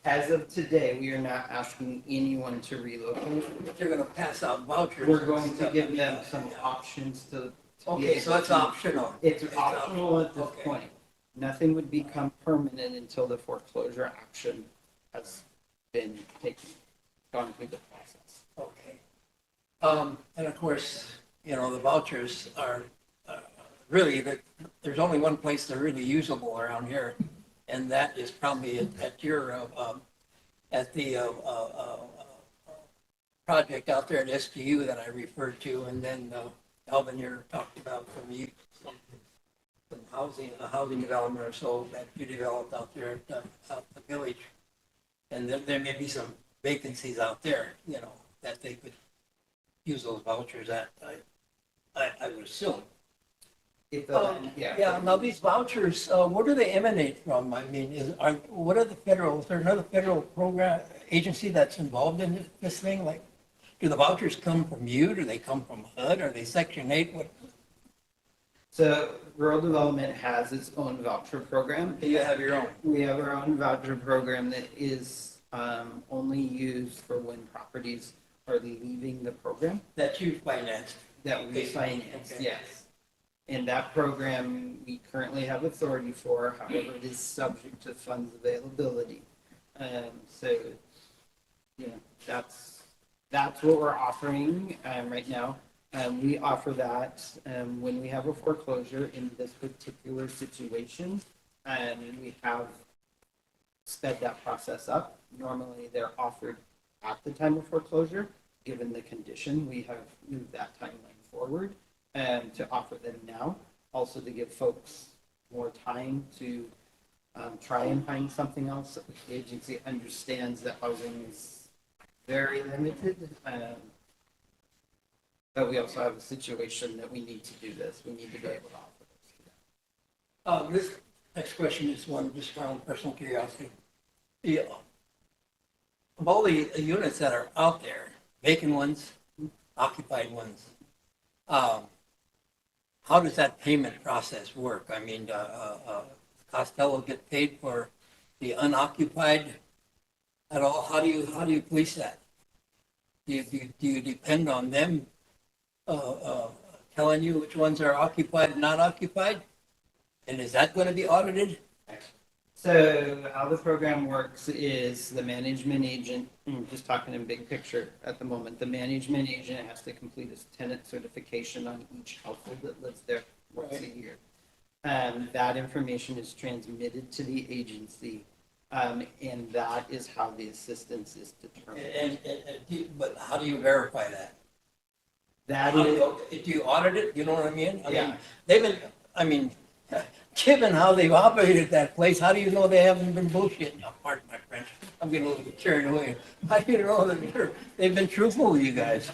As of today, we are not asking anyone to relocate. But they're gonna pass out vouchers. We're going to give them some options to. be Okay, so able it's to- optional. It's optional at this Okay. point. Nothing would become permanent until the foreclosure action has been taken, gone through the process. Okay. And of course, you know, the vouchers are, really, there's only one place they're really usable around here, and that is probably at your, at the, project out there at SDU that I referred to, and then, Alvin, you talked about some housing, a housing development or so that you developed out there at the village. And there may be some vacancies out there, you know, that they could use those vouchers at, I would assume. Yeah, now these vouchers, where do they emanate from? I mean, what are the federal, is there another federal program, agency that's involved in this thing? Like, do the vouchers come from you? Do they come from HUD? Are they Section 8? What? So rural development has its own voucher program. You have your own? We have our own voucher program that is only used for when properties are leaving the program. That you financed? That we Okay. finance, Okay. yes. And that program, we currently have authority for, however, it is subject to funds availability. So, you know, that's what we're offering right now. We offer that when we have a foreclosure in this particular situation, and we have sped that process up. Normally, they're offered at the time of foreclosure. Given the condition, we have moved that timeline forward to offer them now. Also to give folks more time to try and find something else. The agency understands that housing is very limited. But we also have a situation that we need to do this. We need to be able to offer this. This next question is one just my own personal curiosity. Of all the units that are out there, vacant ones, occupied ones, how does that payment process work? I mean, Costello get paid for the unoccupied at all? How do you police that? Do you depend on them telling you which ones are occupied and not occupied? And is that going to be audited? So how the program works is the management agent, just talking in big picture at the moment, the management agent has to complete a tenant certification on each household that lives there once a year. That information is transmitted to the agency, and that is how the assistance is determined. But how do you verify that? That Do is, you audit it? You know what I mean? Yeah. Given how they've operated that place, how do you know they haven't been bullshitting? Oh, pardon my French. I'm getting a little bit carried away. How do you know that they've been truthful with you guys?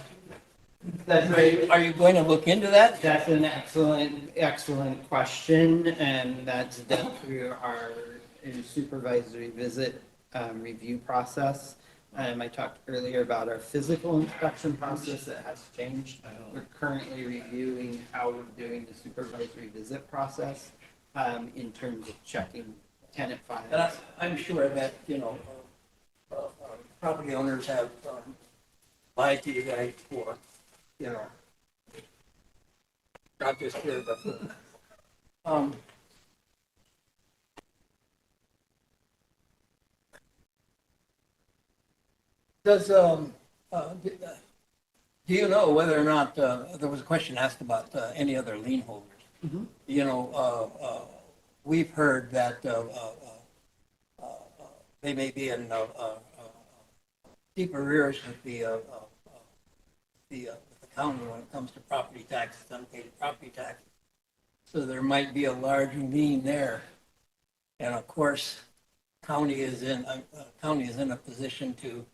that's right. Are you going to look into that? That's an excellent question, and that's done through our supervisory visit review process. I talked earlier about our physical inspection process that has changed. We're currently reviewing how we're doing the supervisory visit process in terms of checking tenant files. And I'm sure that, property owners have lied to you guys for, not just here, but, do you know whether or not, there was a question asked about any other lien holders? We've heard that they may be in deep arrears with the county when it comes to property taxes, unpaid property taxes. So there might be a large lien there. And of course, county is in a position to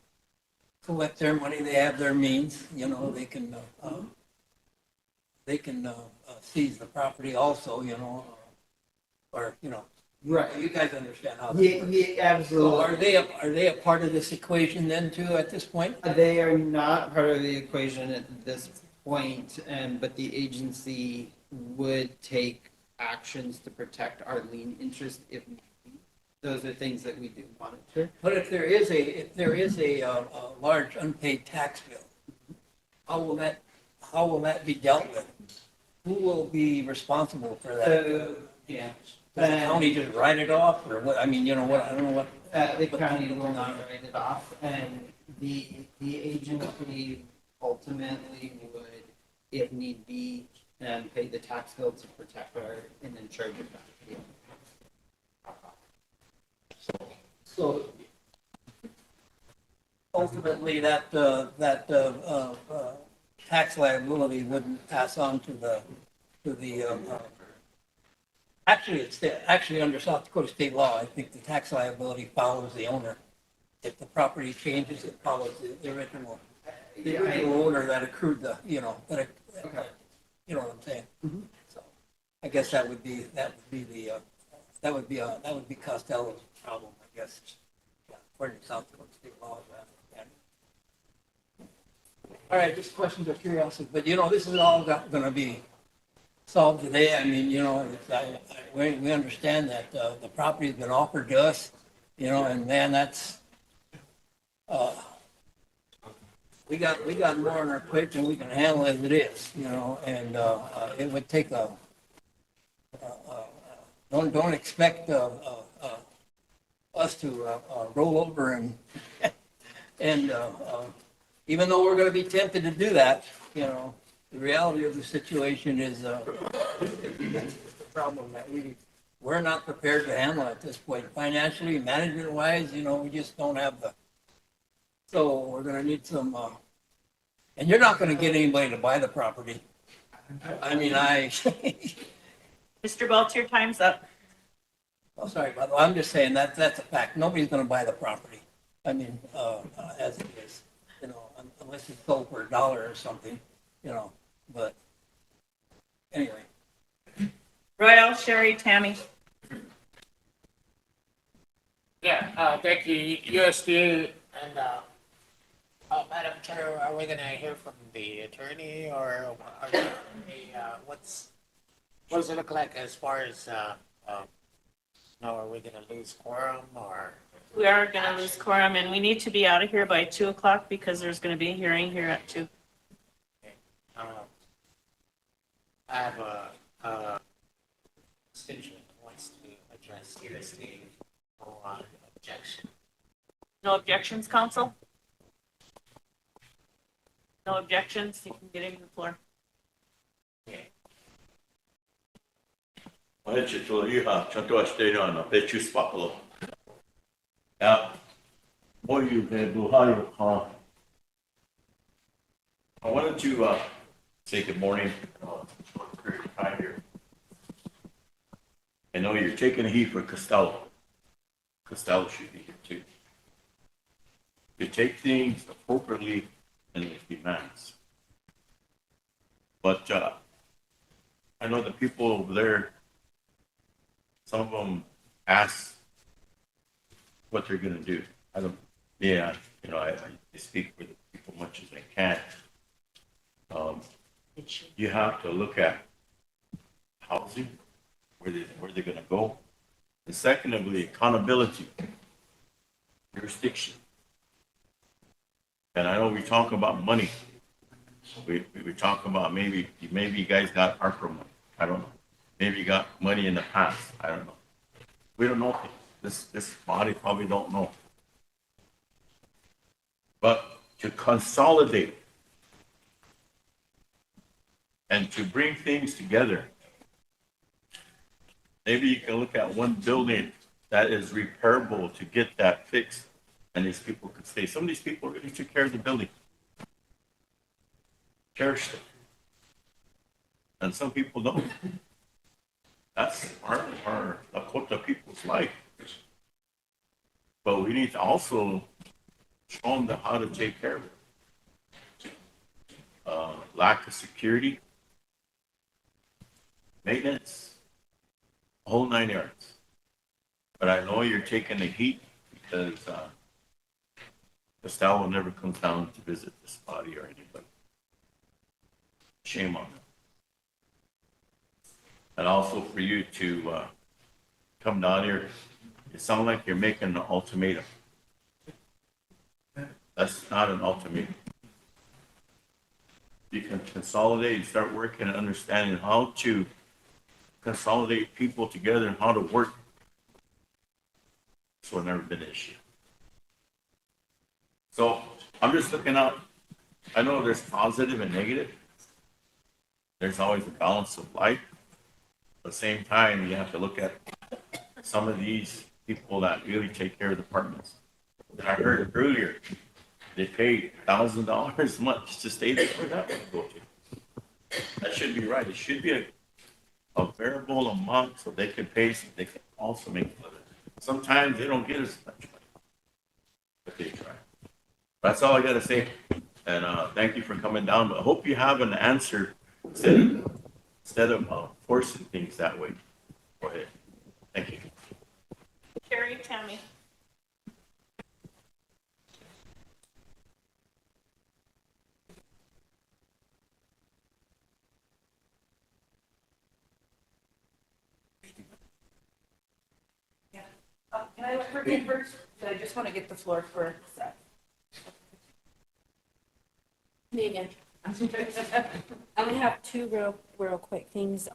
collect their money. They have their means, they can seize the property also, or, Right. you guys understand how that works. Yeah, absolutely. So are they a part of this equation then too at this point? They are not part of the equation at this point, but the agency would take actions to protect our lien interest if need be. those are things that we do monitor. But if there is a large unpaid tax bill, how will that be dealt with? Who will be responsible for that? Yeah. Does the county just write it off, or what, I mean, you know what, I don't know what. The county will not write it off, and the agency ultimately would, if need be, pay the tax bill to protect our, and then charge it back. So ultimately, that tax liability wouldn't pass on to the, actually under South Dakota state law, I think the tax liability follows the owner. If the property changes, it follows the original owner that accrued the, you know, you know what I'm saying? So I guess that would be Costello's problem, I guess, according to South Dakota state law. All right, just questions of curiosity, but you know, this is all going to be solved today. I mean, you know, we understand that the property's been offered to us, you know, and man, that's, we got more on our plate than we can handle as it is, you know, and it would take don't expect us to roll over and even though we're going to be tempted to do that, you know, the reality of the situation is that's the problem that we're not prepared to handle at this point. Financially, management wise, you know, we just don't have so we're going to need some, and you're not going to get anybody to buy the property. I mean, Mr. Balch, your time's up. oh, sorry, by the way, I'm just saying that's a fact. Nobody's going to buy the property. I mean, as it is, you know, unless it's sold for $1 or something, you know, but anyway. Royal, Sherry, Tammy. Yeah, thank you, USDA, and, Madam Chair, are we gonna hear from the attorney, or are there what does it look like as far as, no, are we gonna lose quorum, or? We are going to lose quorum, and we need to be out of here by 2 o'clock because there's going to be a hearing here at 2. I have a constituent who wants to address USDA on objection. No objections, council? No objections, you can get in the floor. I wanted to say good morning for a period of time here. I know you're taking a heat for Costello. Costello should be here too. You take things appropriately and with demands. But I know the people over there, some of them ask what they're going to do. I don't, yeah, you know, I speak for the people much as I can. You have to look at housing, where they're going to go. And secondly, accountability, jurisdiction. And I know we talk about money. We talk about maybe you guys got ARPA money. I don't know. Maybe you got money in the past. I don't know. We don't know things. This body probably don't know. But to consolidate and to bring things together, maybe you can look at one building that is repairable to get that fixed, and these people could stay. Some of these people really took care of the building, cherished it, and some people don't. That's our Dakota people's life. But we need to also show them how to take care of it. Lack of security, maintenance, whole 9 yards. But I know you're taking the heat because Costello never comes down to visit this body or anybody. Shame on them. And also for you to come down here it sounds like you're making an ultimatum. That's not an ultimatum. You can consolidate and start working and understanding how to consolidate people together and how to work. So it's never been an issue. So I'm just looking out. I know there's positive and negative. There's always a balance of life. At the same time, you have to look at some of these people that really take care of departments. And I heard earlier, they pay $1,000 a month to stay there for that one to go to. That shouldn't be right. It should be a variable amount so they can pay, so they can also make a living. Sometimes they don't get as much money, but they try. That's all I gotta say. And thank you for coming down. But I hope you have an answer instead of forcing things that way. Go ahead. Thank you. Carrie, Tammy. Can I let her go first? I just want to get the floor for Seth. Me again. I'm gonna have two real quick things.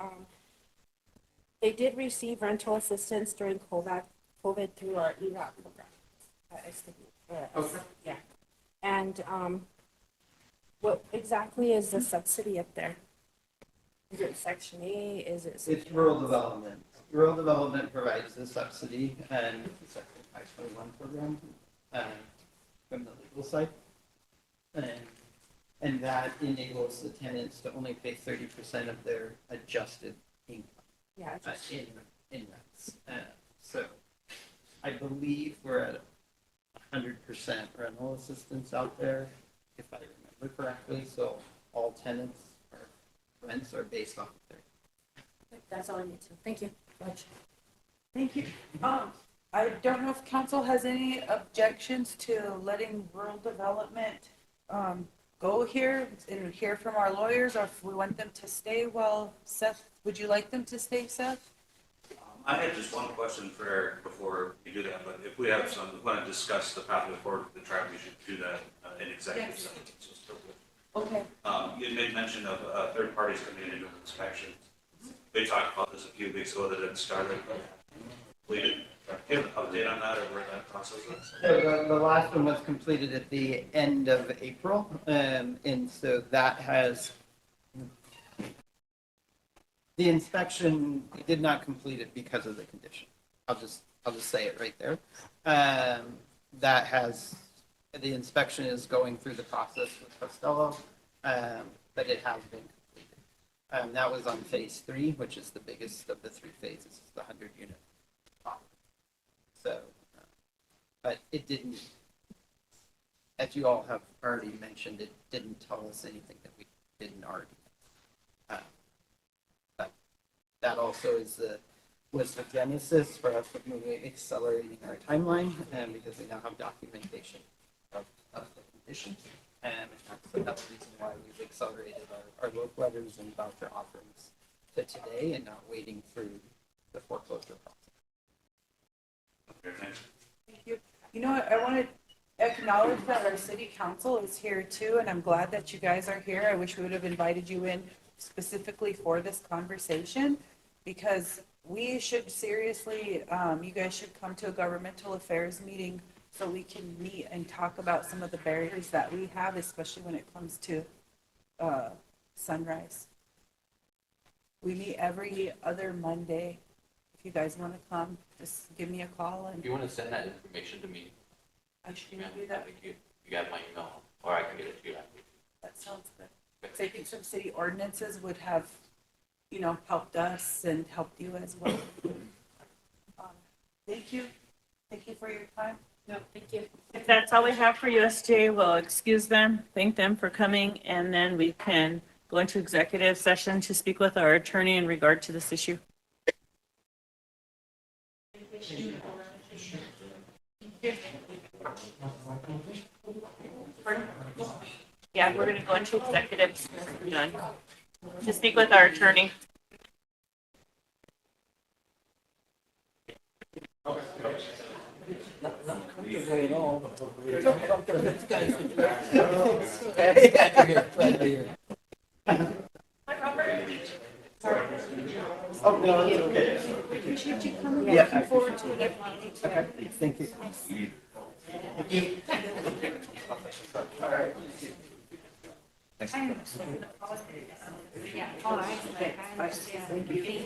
They did receive rental assistance during COVID through our ERAP program. Yeah. And, what exactly is the subsidy up there? Is it Section 8? Is it? It's rural development. Rural development provides the subsidy and it's a Section 521 program, from the legal side. And that enables the tenants to only pay 30% of their adjusted income. Yeah. In rents. So I believe we're at 100% rental assistance out there, if I remember correctly. So all tenants or rents are based off of there. That's all I need to. Thank you. Thank you. I don't know if council has any objections to letting rural development go here and hear from our lawyers, or if we want them to stay. Well, Seth, would you like them to stay, Seth? I had just one question for Eric before we do that, but if we have some, we want to discuss the pathway forward with the tribe, we should do that in executive Yes. session. So it's still Okay. good. You made mention of third parties coming in and doing inspection. We talked about this a few weeks ago that it started, but we didn't give an update on that or where that process is. So the last one was completed at the end of April, and so that has, the inspection, we did not complete it because of the condition. I'll just say it right there. That has, the inspection is going through the process with Costello, but it has been completed. That was on phase 3, which is the biggest of the 3 phases, the 100-unit. So, but it didn't, as you all have already mentioned, it didn't tell us anything that we didn't already know. But that also was the genesis for us accelerating our timeline, because we now have documentation of the conditions. And so that's the reason why we've accelerated our work letters and voucher offerings to today and not waiting through the foreclosure process. Thank you. You know what, I want to acknowledge that our city council is here too, and I'm glad that you guys are here. I wish we would have invited you in specifically for this conversation, because we should seriously, you guys should come to a governmental affairs meeting so we can meet and talk about some of the barriers that we have, especially when it comes to Sunrise. We meet every other Monday. If you guys want to come, just give me a call and If you want to send that information to me, I should email do me, that. you got my email, or I can get it to you. That sounds good. So I think some city ordinances would have, helped us and helped you as well. Thank you. Thank you for your time. No, thank you. If that's all we have for USJ, we'll excuse them, thank them for coming, and then we can go into executive session to speak with our attorney in regard to this issue. Yeah, we're gonna go into executive as soon as we're done to speak with our attorney. Okay. Comfortably at all. This guy's. Right here. Oh, no, it's okay. Appreciate you coming. Yeah. Looking forward to it. Thank you. All right. Yeah, all right, I understand. Thank you.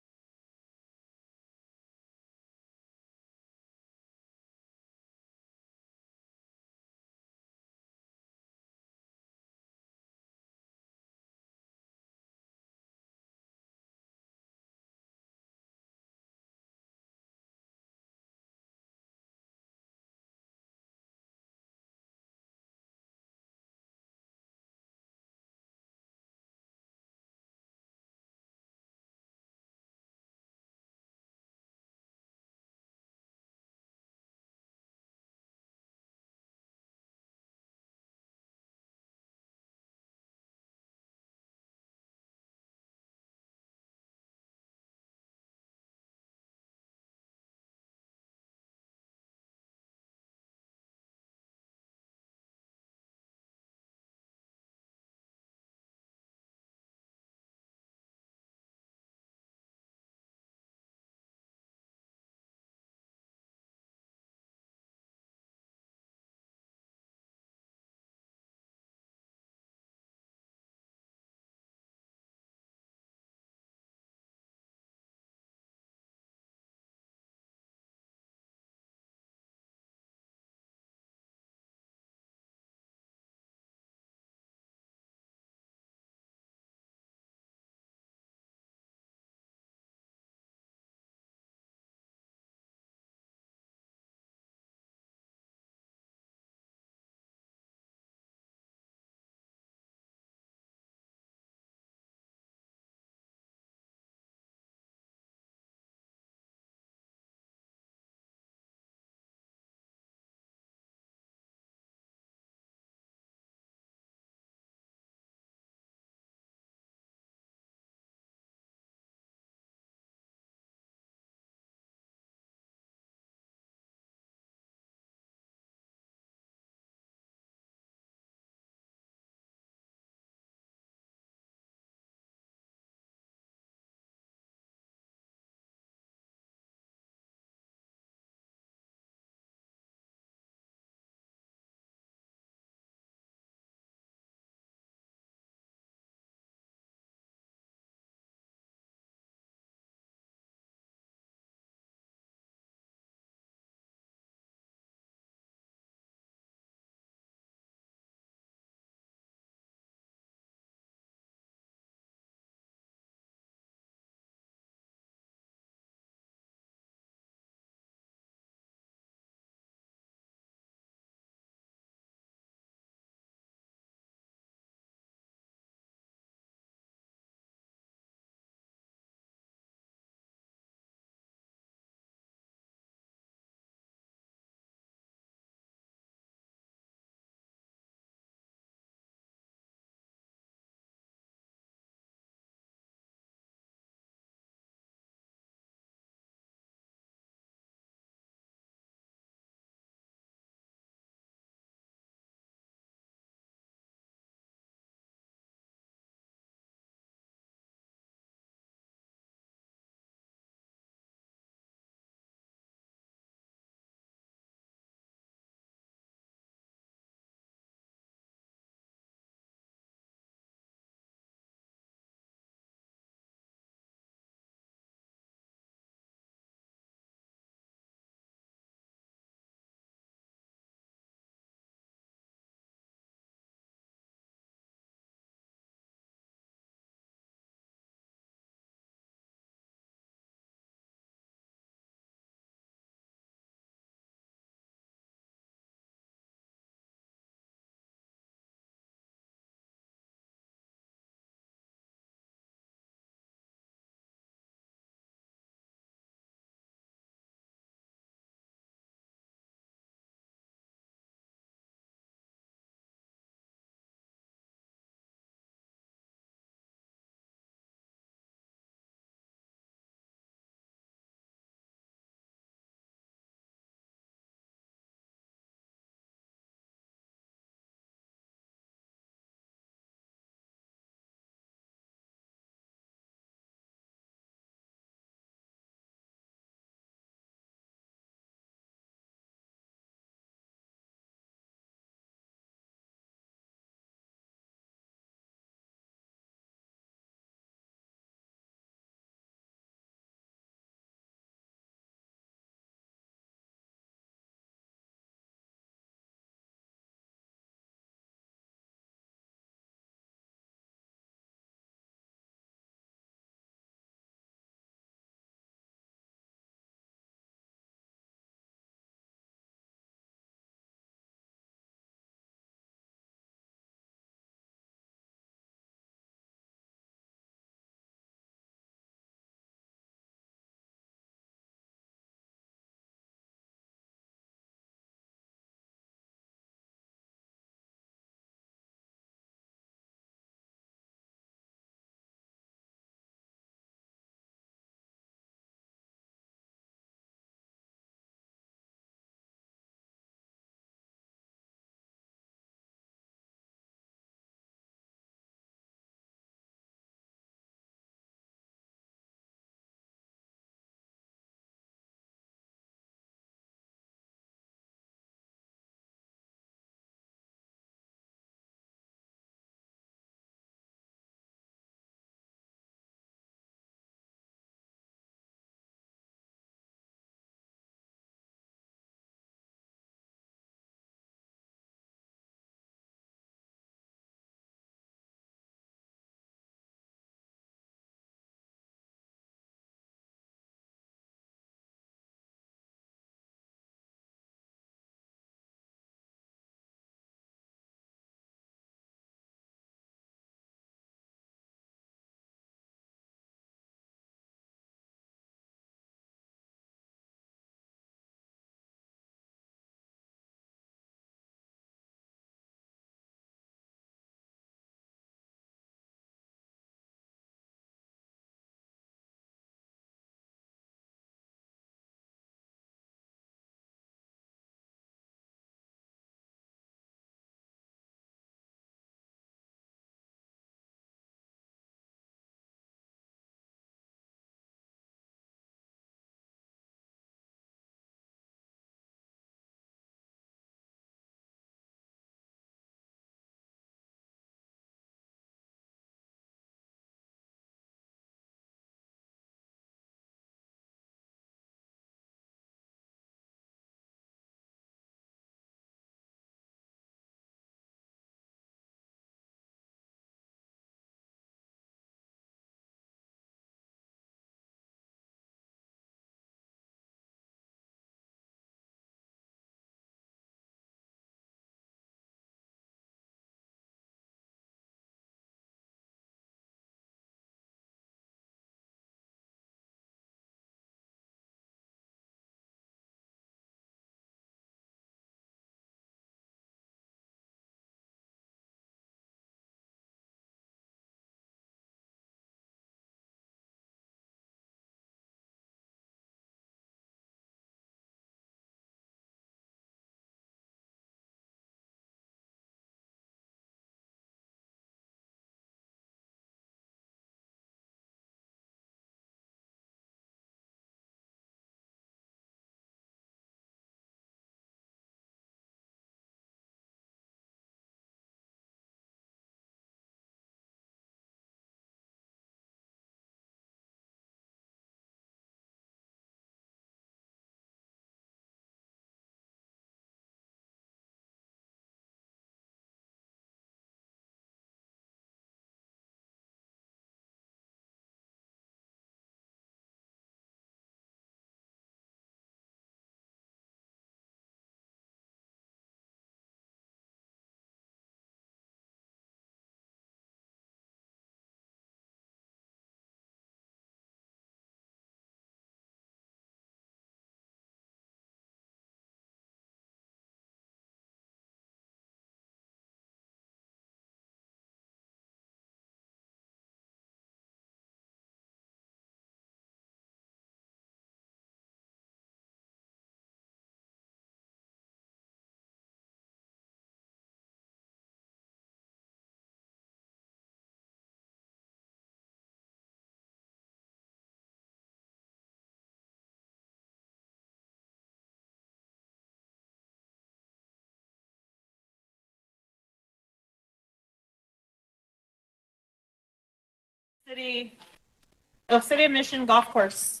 City of Mission Golf Course.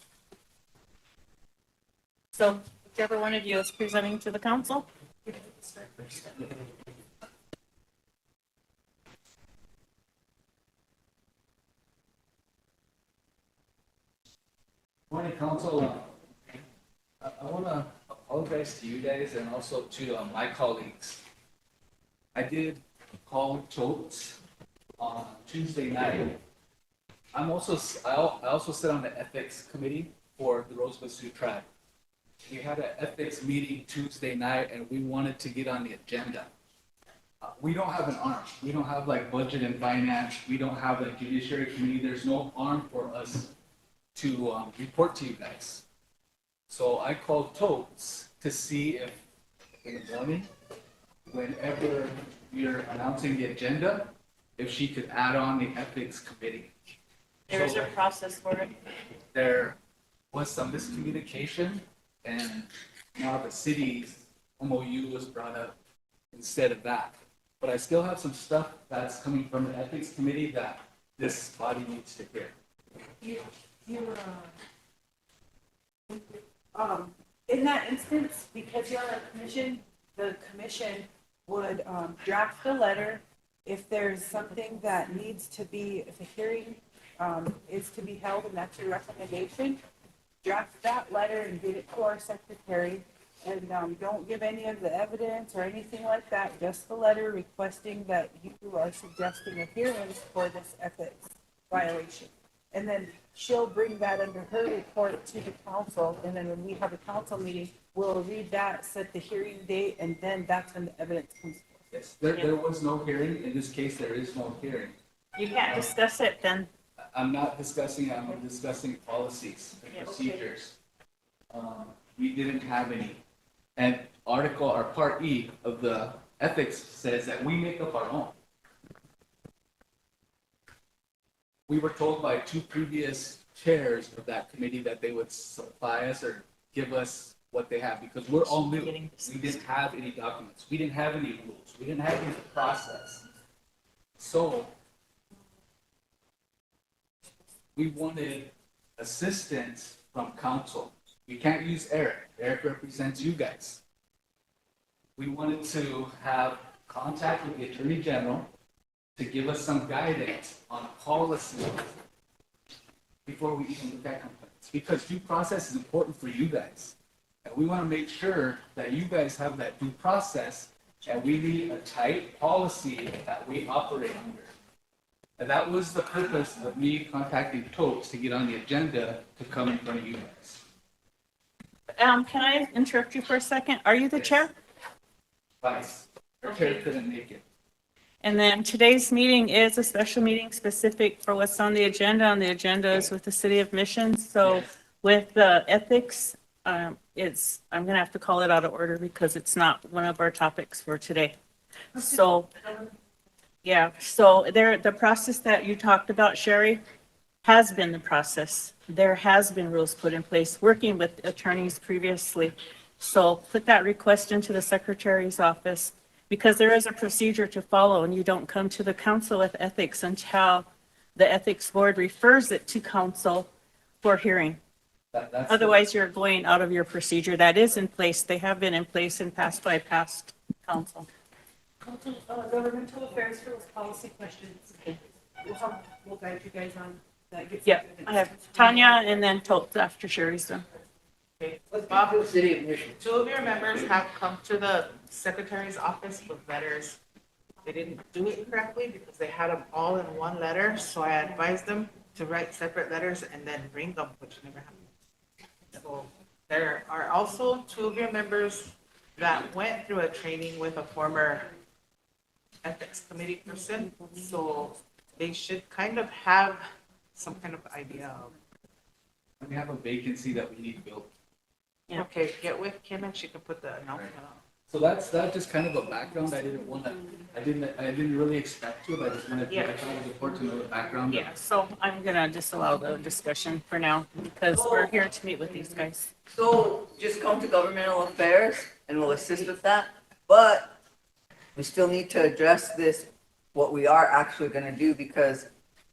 So whichever one of you is presenting to the council. Morning, council. I want to apologize to you guys and also to my colleagues. I did call Totes on Tuesday night. I also sit on the ethics committee for the Rosebud Sioux tribe. We had an ethics meeting Tuesday night and we wanted to get on the agenda. We don't have an arm. We don't have like budget and finance. We don't have a judiciary committee. There's no arm for us to report to you guys. So I called Totes to see if in the morning, whenever you're announcing the agenda, if she could add on the ethics committee. There's a process for it. There was some miscommunication and now the city's MOU was brought up instead of that. But I still have some stuff that's coming from the ethics committee that this body needs to hear. In that instance, because you're a commission, the commission would draft the letter. If there's something that needs to be, if a hearing is to be held and that's your recommendation, draft that letter and get it to our secretary. And don't give any of the evidence or anything like that, just the letter requesting that you are suggesting a hearing for this ethics violation. And then she'll bring that under her report to the council, and then when we have a council meeting, we'll read that, set the hearing date, and then that's when the evidence comes forth. Yes, there was no hearing. In this case, there is no hearing. You can't discuss it then. I'm not discussing, I'm discussing policies and procedures. We didn't have any. And article, or part E of the ethics says that we make up our own. We were told by two previous chairs of that committee that they would supply us or give us what they have because we're all new. We didn't have any documents. We didn't have any rules. We didn't have any process. So we wanted assistance from council. We can't use Eric. Eric represents you guys. We wanted to have contact with the Attorney General to give us some guidance on policy before we even look at complaints. Because due process is important for you guys. And we want to make sure that you guys have that due process and we need a tight policy that we operate under. And that was the purpose of me contacting Totes to get on the agenda to come in front of you guys. Can I interrupt you for a second? Are you the chair? Vice. Our chair couldn't make it. And then today's meeting is a special meeting specific for what's on the agenda. On the agenda is with the City of Mission. So with the ethics, I'm going to have to call it out of order because it's not one of our topics for today. So, yeah, so the process that you talked about, Sherry, has been the process. There has been rules put in place, working with attorneys previously. So put that request into the secretary's office because there is a procedure to follow and you don't come to the council with ethics until the ethics board refers it to council for hearing. Otherwise, you're going out of your procedure that is in place. They have been in place and passed by past council. Governmental affairs for those policy questions. We'll guide you guys on that. Yeah, I have Tanya and then Totes after Sherry's done. Okay. Bob, two of your members have come to the secretary's office with letters. They didn't do it correctly because they had them all in one letter. So I advised them to write separate letters and then bring them, which never happened. So there are also two of your members that went through a training with a former ethics committee person. So they should kind of have some kind of idea of. We have a vacancy that we need filled. Yeah. Okay, get with Kim and she can put the announcement on. So that's just kind of a background. I didn't really expect to, but I just wanted to, I thought it was important to know the background. Yeah, so I'm gonna disallow the discussion for now because we're here to meet with these guys. So just come to governmental affairs and we'll assist with that. But we still need to address this, what we are actually going to do, because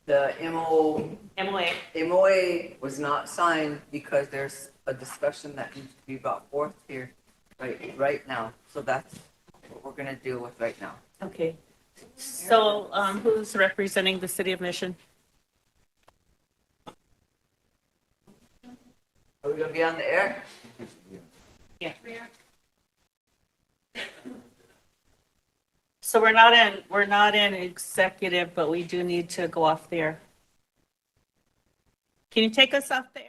the MOA was not signed because there's a discussion that needs to be brought forth here right now. So that's what we're gonna deal with right now. Okay. So, who's representing the city of Mission? Are we gonna be on the air? Yeah. So we're not in executive, but we do need to go off there. Can you take us off the air?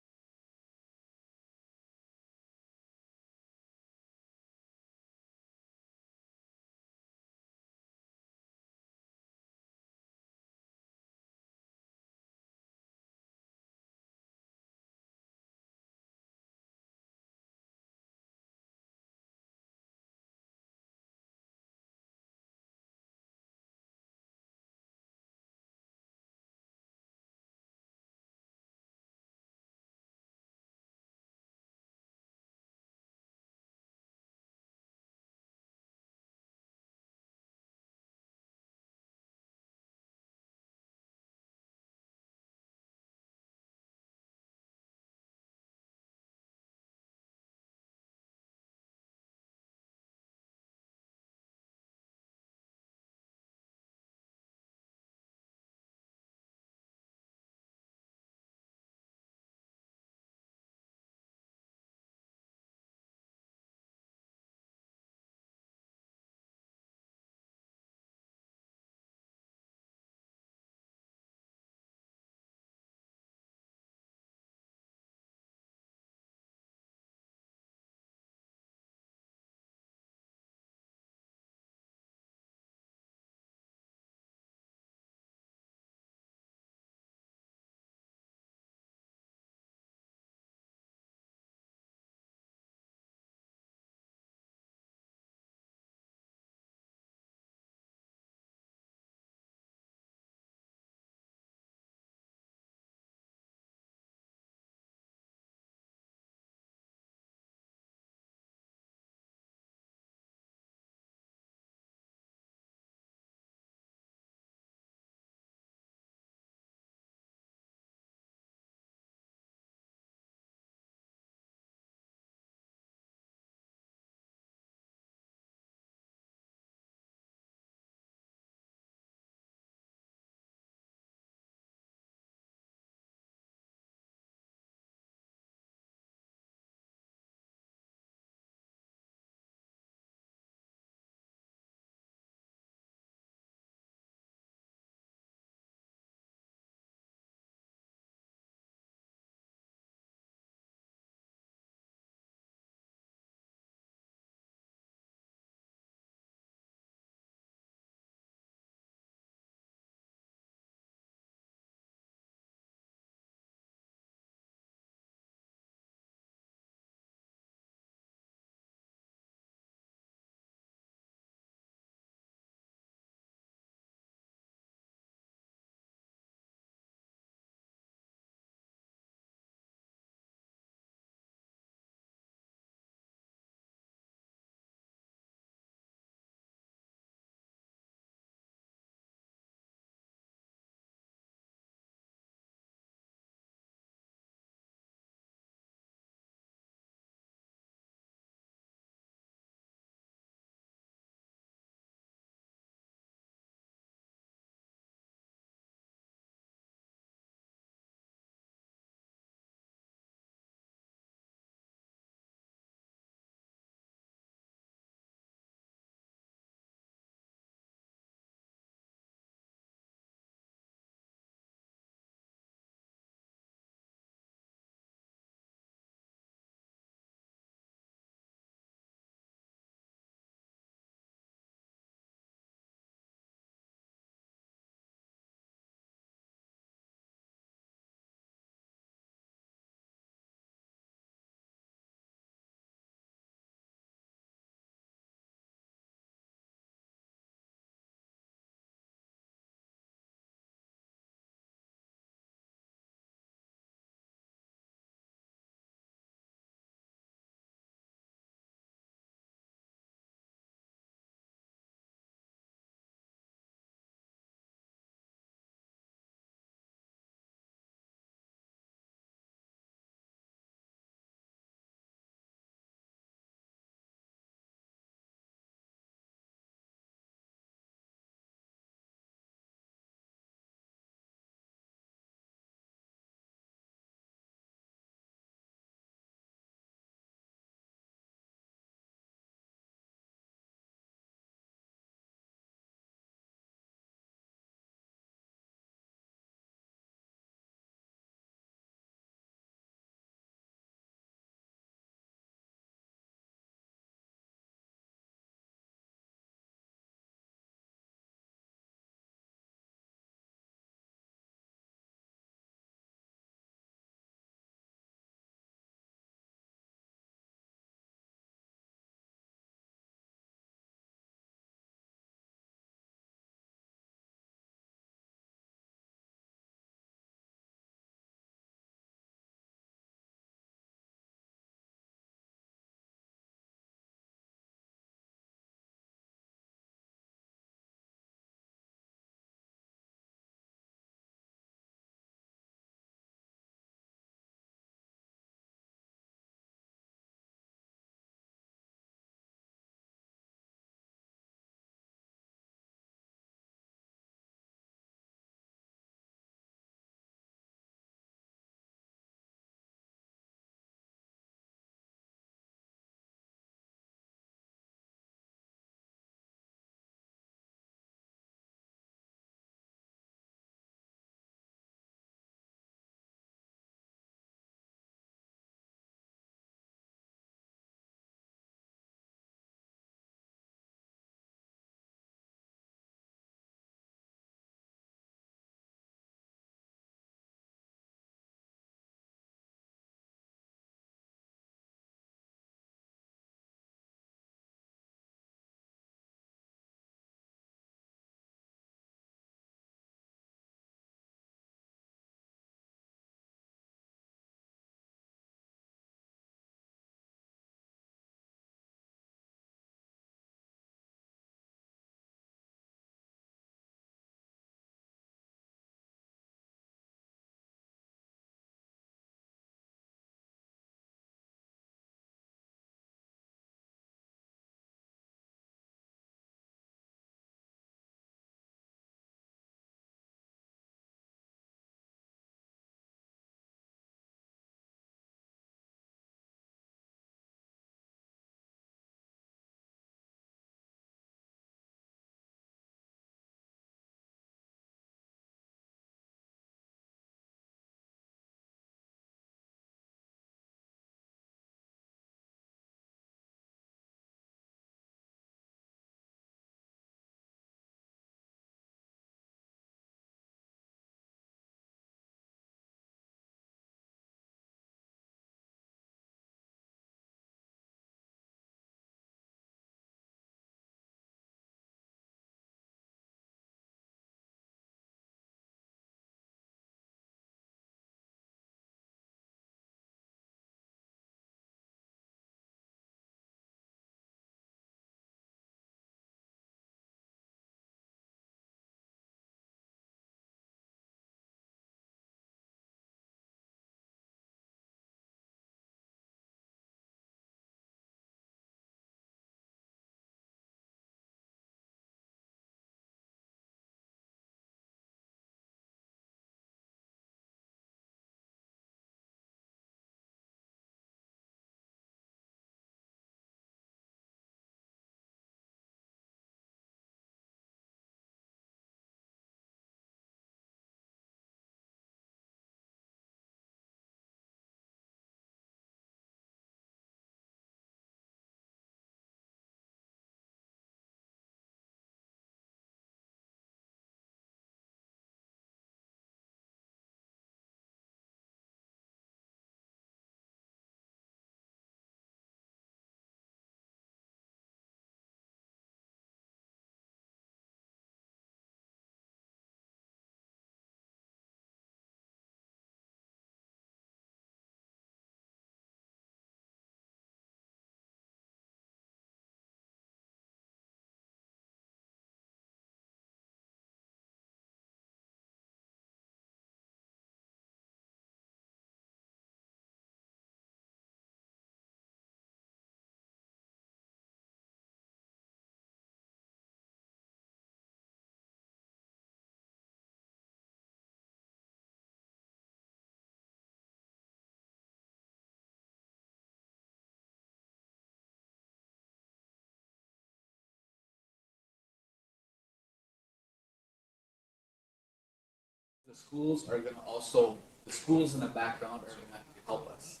schools are gonna also, the schools in the background are gonna help us.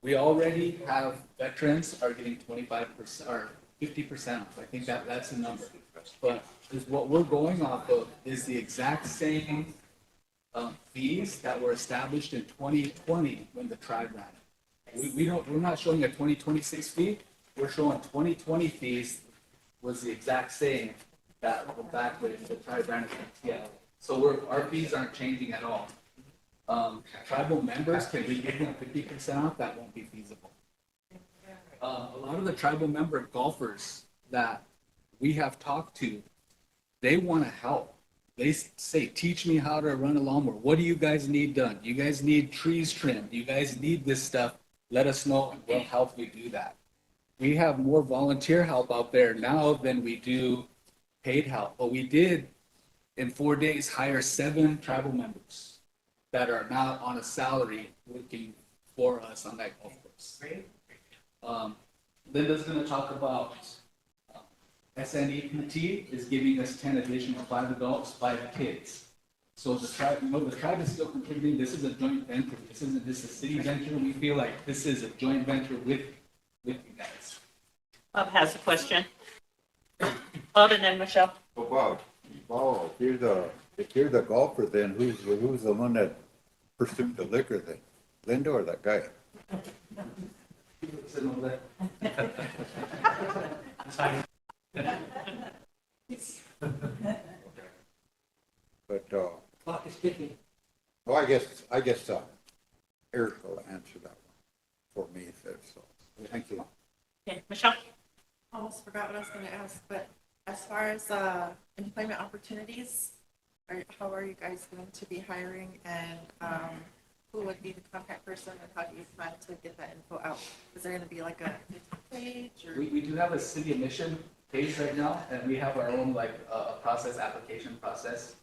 We already have veterans are getting 25% or 50% off. I think that's the number. But is what we're going off of is the exact same fees that were established in 2020 when the tribe ran it. We're not showing a 2026 fee. We're showing 2020 fees was the exact same that back when the tribe ran it in TL. So our fees aren't changing at all. Tribal members, can we give them 50% off? That won't be feasible. A lot of the tribal member golfers that we have talked to, they want to help. They say, teach me how to run a lawnmower. What do you guys need done? You guys need trees trimmed. You guys need this stuff. Let us know and we'll help you do that. We have more volunteer help out there now than we do paid help. But we did, in 4 days, hire 7 tribal members that are now on a salary working for us on that golf course. Linda's going to talk about SNEPT is giving us 10 additional 5 adults, 5 kids. So the tribe, the tribe is still contributing. This is a joint venture. This isn't just a city venture. We feel like this is a joint venture with you guys. Bob has a question. Bob and then Michelle. Oh, Bob, if you're the golfer, then who's the one that pursued the liquor thing? Linda or that guy? But, Clock is ticking. well, I guess, Eric will answer that one for me, so, thank you. Okay, Michelle? Almost forgot what I was gonna ask, but as far as, employment opportunities, how are you guys going to be hiring and, who would be the contact person and how do you plan to get that info out? Is there gonna be like a page or? We do have a city admission page right now, and we have our own application process.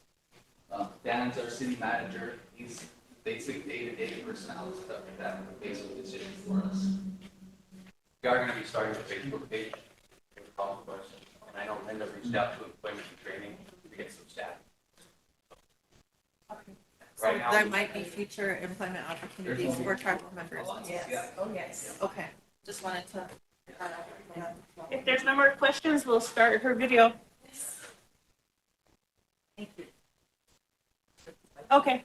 Dan's our city manager. He's basic day-to-day personnel stuff like that, basic decisions for us. We are gonna be starting a Facebook page with a call question, and I know Linda reached out to employment and training to get some staff. Okay. So Right now, there might be future employment opportunities for tribal members. Yes, oh, yes. Okay, just wanted to. If there's no more questions, we'll start her video. Thank you. Okay.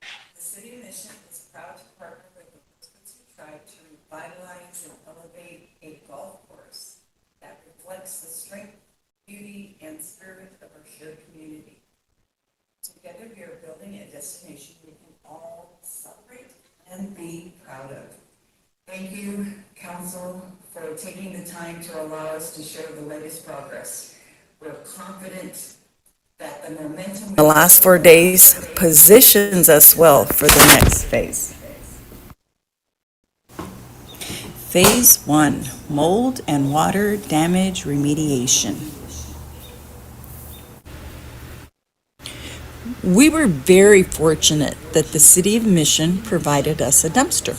The City of Mission is proud to partner with the Rosebud Sioux tribe to revitalize and elevate a golf course that reflects the strength, beauty, and spirit of our shared community. Together, we are building a destination we can all celebrate and be proud of. Thank you, Council, for taking the time to allow us to share the latest progress. We're confident that the momentum the last 4 days positions us well for the next phase. Phase 1, mold and water damage remediation. We were very fortunate that the City of Mission provided us a dumpster.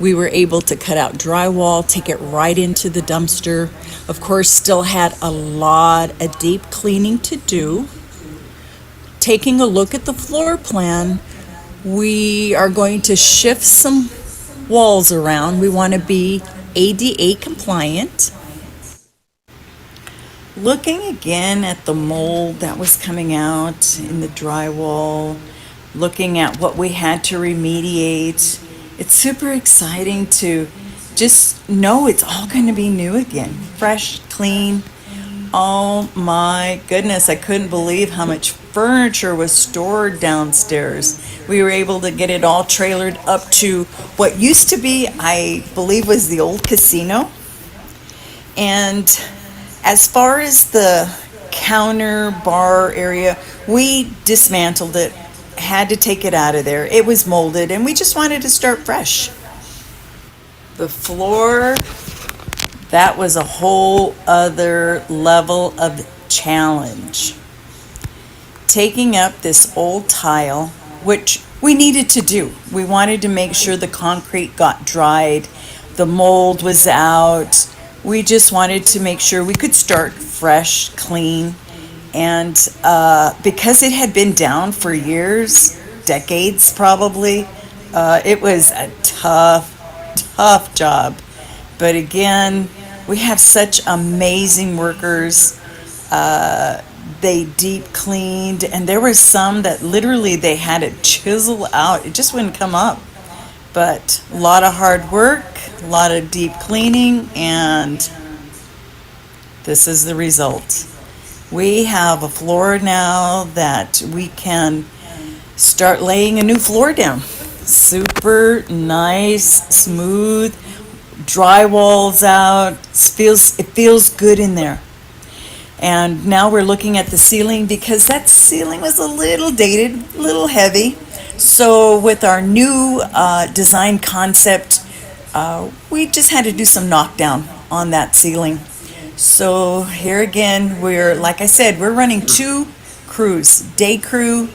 We were able to cut out drywall, take it right into the dumpster. Of course, still had a lot of deep cleaning to do. Taking a look at the floor plan, we are going to shift some walls around. We want to be ADA compliant. Looking again at the mold that was coming out in the drywall, looking at what we had to remediate, it's super exciting to just know it's all going to be new again, fresh, clean. Oh my goodness, I couldn't believe how much furniture was stored downstairs. We were able to get it all trailered up to what used to be, I believe, was the old casino. And as far as the counter bar area, we dismantled it, had to take it out of there. It was molded, and we just wanted to start fresh. The floor, that was a whole other level of challenge. Taking up this old tile, which we needed to do. We wanted to make sure the concrete got dried, the mold was out. We just wanted to make sure we could start fresh, clean, And because it had been down for years, decades probably, it was a tough job. But again, we have such amazing workers. They deep cleaned, and there were some that literally they had it chisel out. It just wouldn't come up. But a lot of hard work, a lot of deep cleaning, and this is the result. We have a floor now that we can start laying a new floor down. Super nice, smooth, drywall's out. It feels good in there. And now we're looking at the ceiling because that ceiling was a little dated, a little heavy. So with our new design concept, we just had to do some knockdown on that ceiling. So here again, like I said, we're running 2 crews, day crew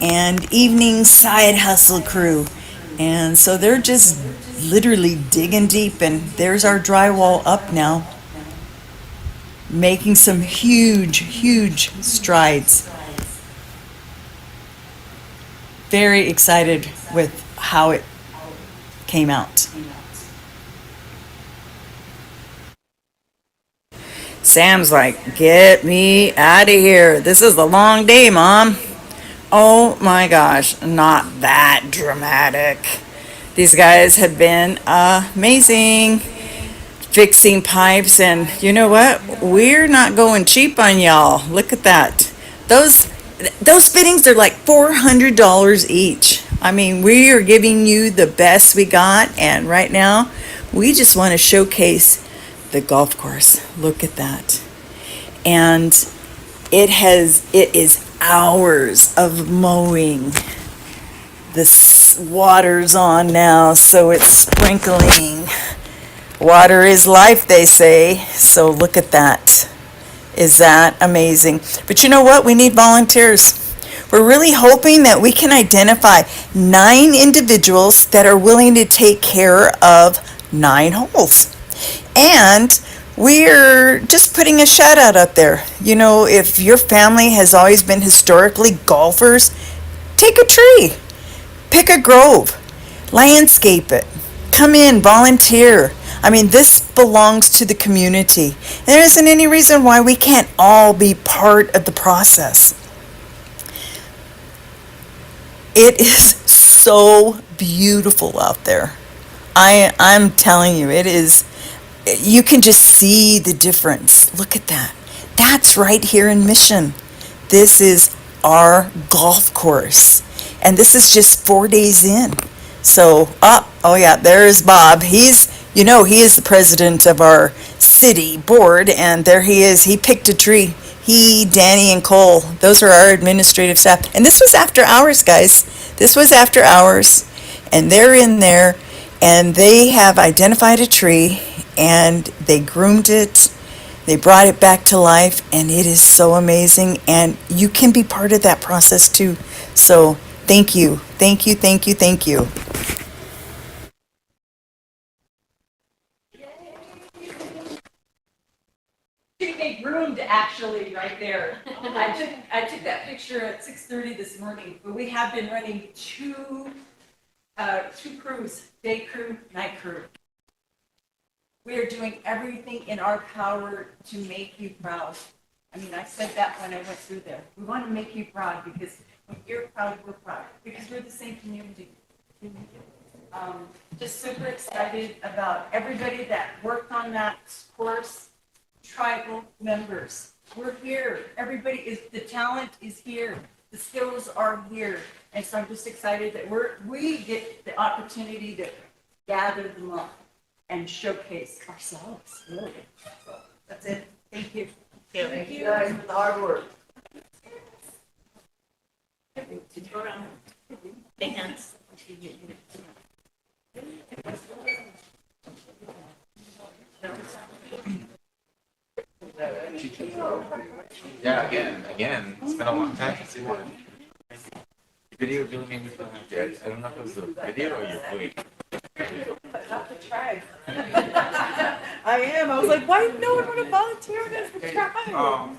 and evening side hustle crew. And so they're just literally digging deep, and there's our drywall up now, making some huge strides. Very excited with how it came out. Sam's like, get me out of here. This is a long day, Mom. Oh my gosh, not that dramatic. These guys have been amazing fixing pipes, and you know what? We're not going cheap on y'all. Look at that. Those fittings are like $400 each. I mean, we are giving you the best we got, and right now we just want to showcase the golf course. Look at that. And it is hours of mowing. The water's on now, so it's sprinkling. Water is life, they say. So look at that. Is that amazing? But you know what? We need volunteers. We're really hoping that we can identify 9 individuals that are willing to take care of 9 holes. And we're just putting a shout out up there. You know, if your family has always been historically golfers, take a tree, pick a grove, landscape it, come in, volunteer. I mean, this belongs to the community. There isn't any reason why we can't all be part of the process. It is so beautiful out there. I'm telling you, it is. You can just see the difference. Look at that. That's right here in Mission. This is our golf course. And this is just 4 days in. So, oh yeah, there's Bob. He is the president of our city board, and there he is. He picked a tree. He, Danny, and Cole, those are our administrative staff. And this was after hours, guys. This was after hours. And they're in there, and they have identified a tree, and they groomed it. They brought it back to life, and it is so amazing. And you can be part of that process too. So thank you. Thank you, thank you, thank you. They groomed actually right there. I took that picture at 6:30 this morning, but we have been running two crews, day crew, night crew. We are doing everything in our power to make you proud. I mean, I said that when I went through there. We want to make you proud because when you're proud, we're proud because we're the same community. Just super excited about everybody that worked on that course. Tribal members, we're here. The talent is here. The skills are here. And so I'm just excited that we get the opportunity to gather them up and showcase ourselves. Really. So that's it. Thank you. Thank you guys for the hard work. Thanks. Yeah, again, it's been a long time since you won. The video really made me feel happy. I don't know if it was the video or your voice. Not the tribe. I am. I was like, why no one want to volunteer with us for tribe?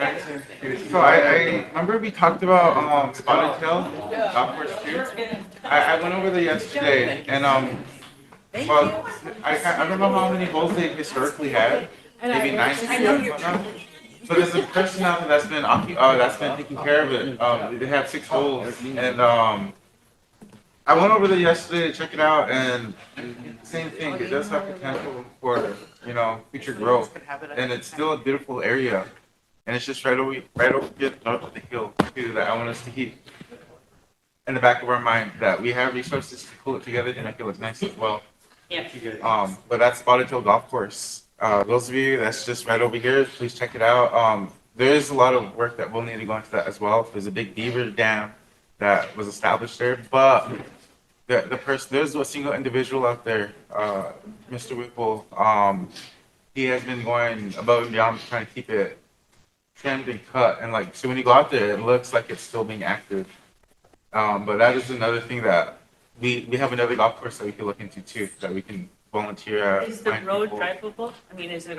So I remember we talked about spotted tail golf course too. I went over there yesterday and well I don't know how many holes they historically had. Maybe 9 or whatnot. But there's a person out there that's been taking care of it. They have 6 holes and I went over there yesterday to check it out, and same thing. It does have potential for future growth, and it's still a beautiful area. And it's just right over here north of the hill too that I want us to keep in the back of our mind that we have resources to pull it together to make it look nice as well. Yeah. But that's Spotted Tail Golf Course. Those of you that's just right over here, please check it out. There is a lot of work that we'll need to go into that as well. There's a big beaver dam that was established there, but the person there's a single individual out there, Mr. Whipple. He has been going above and beyond trying to keep it trimmed and cut, and like so when you go out there, it looks like it's still being active. But that is another thing that we have another golf course that we can look into too, that we can volunteer at. Is the find road people. drivable? I mean, is it?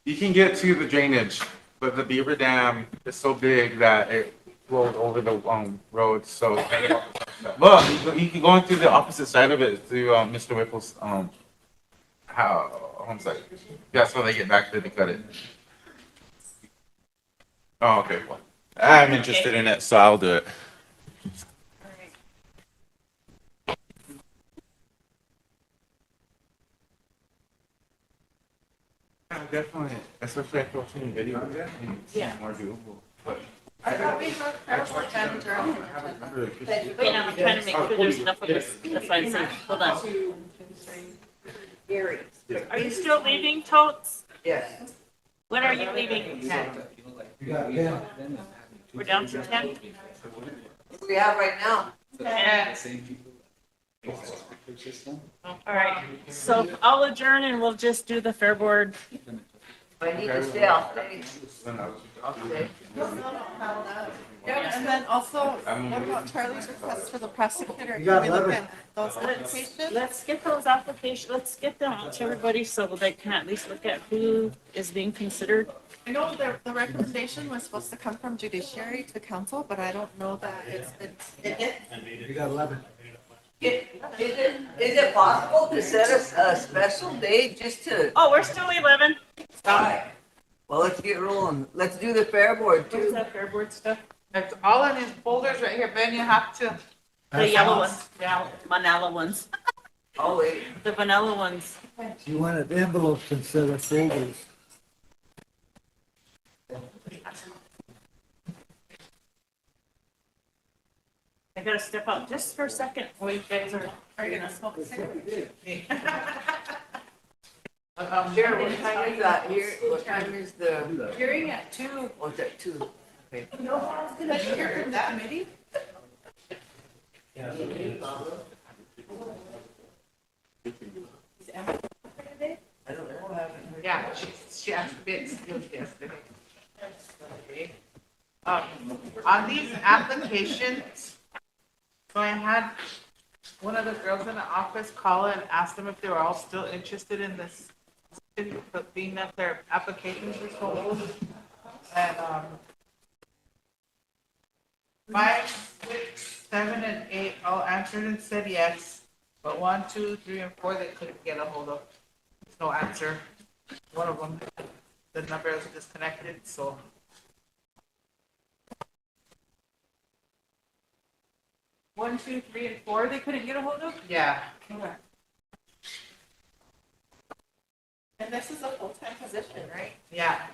You can get to the drainage, but the beaver dam is so big that it flowed over the road. So, but you can go into the opposite side of it through Mr. Whipple's home site. That's when they get back there to cut it. Oh, okay. Well, I'm interested in it, so I'll do it. Yeah, definitely, especially after watching the video. Yeah. More doable. But I thought we had airport manager on. Wait, I'm trying to make sure there's enough of this. That's why I'm saying, hold on. Gary. Are you still leaving, Totes? Yes. When are you leaving? We're down to 10? We have right now. Yeah. All right, so I'll adjourn and we'll just do the Fair Board. I need to stay off. Yeah, and then also, what about Charlie's request for the prosecutor? Can we look at those applications? Let's get those applications, let's get them out to everybody so they can at least look at who is being considered. I know the recommendation was supposed to come from judiciary to council, but I don't know that You got 11. Is it possible to set a special date just to? Oh, we're still 11. Alright. Well, let's get rolling. Let's do the Fair Board What's too. that Fair Board stuff? It's all in his folders right here, Ben, you have to. The yellow ones, yeah, vanilla ones, Oh, wait. the vanilla ones. You wanted envelopes instead of folders. I gotta step out just for a second. Oh, you guys are you gonna smoke a cigarette? Sharon, what time is that here? What time is the? Hearing at 2. Oh, it's at 2. Okay. No one's gonna hear from the committee? I don't know. Yeah, she asked bits yesterday. Okay. On these applications, so I had one of the girls in the office call and ask them if they were all still interested in this, but being that their applications were so old. And 5, 6, 7, and 8 all answered and said yes, but 1, 2, 3, and 4 they couldn't get a hold of. There's no answer. One of them, the number was disconnected, so. One, two, 3, and 4, they couldn't get a hold of? Yeah. Okay. And this is a full-time position, right? Yeah.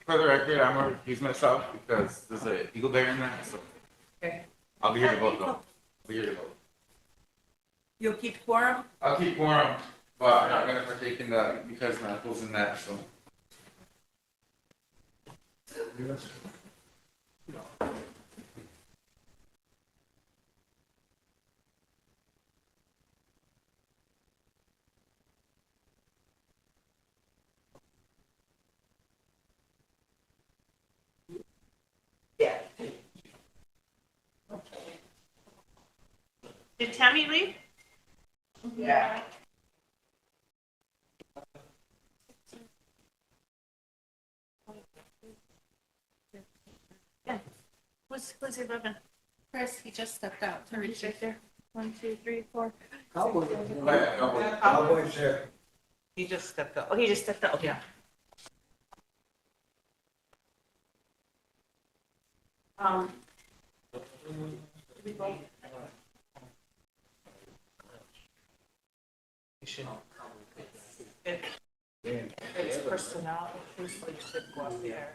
For the record, I'm gonna recuse myself because there's an eagle bear in that, so Okay. I'll be here to vote though. I'll be here to vote. You'll keep quorum? I'll keep quorum, but I'm not gonna partake in that because my uncle's in that, so. Did Tammy leave? Yeah. Yeah. Who's your brother? Chris, he just stepped out to He's right there. 1, 2, 3, 4. Cowboys there. He just stepped up. Oh, he just stepped out. Okay. Um. It's personnel, issues, so you should go up there.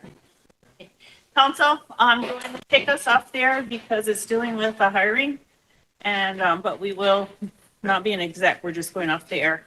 Council, I'm going to take us off there because it's dealing with the hiring. And, but we will not be an exec. We're just going off the air.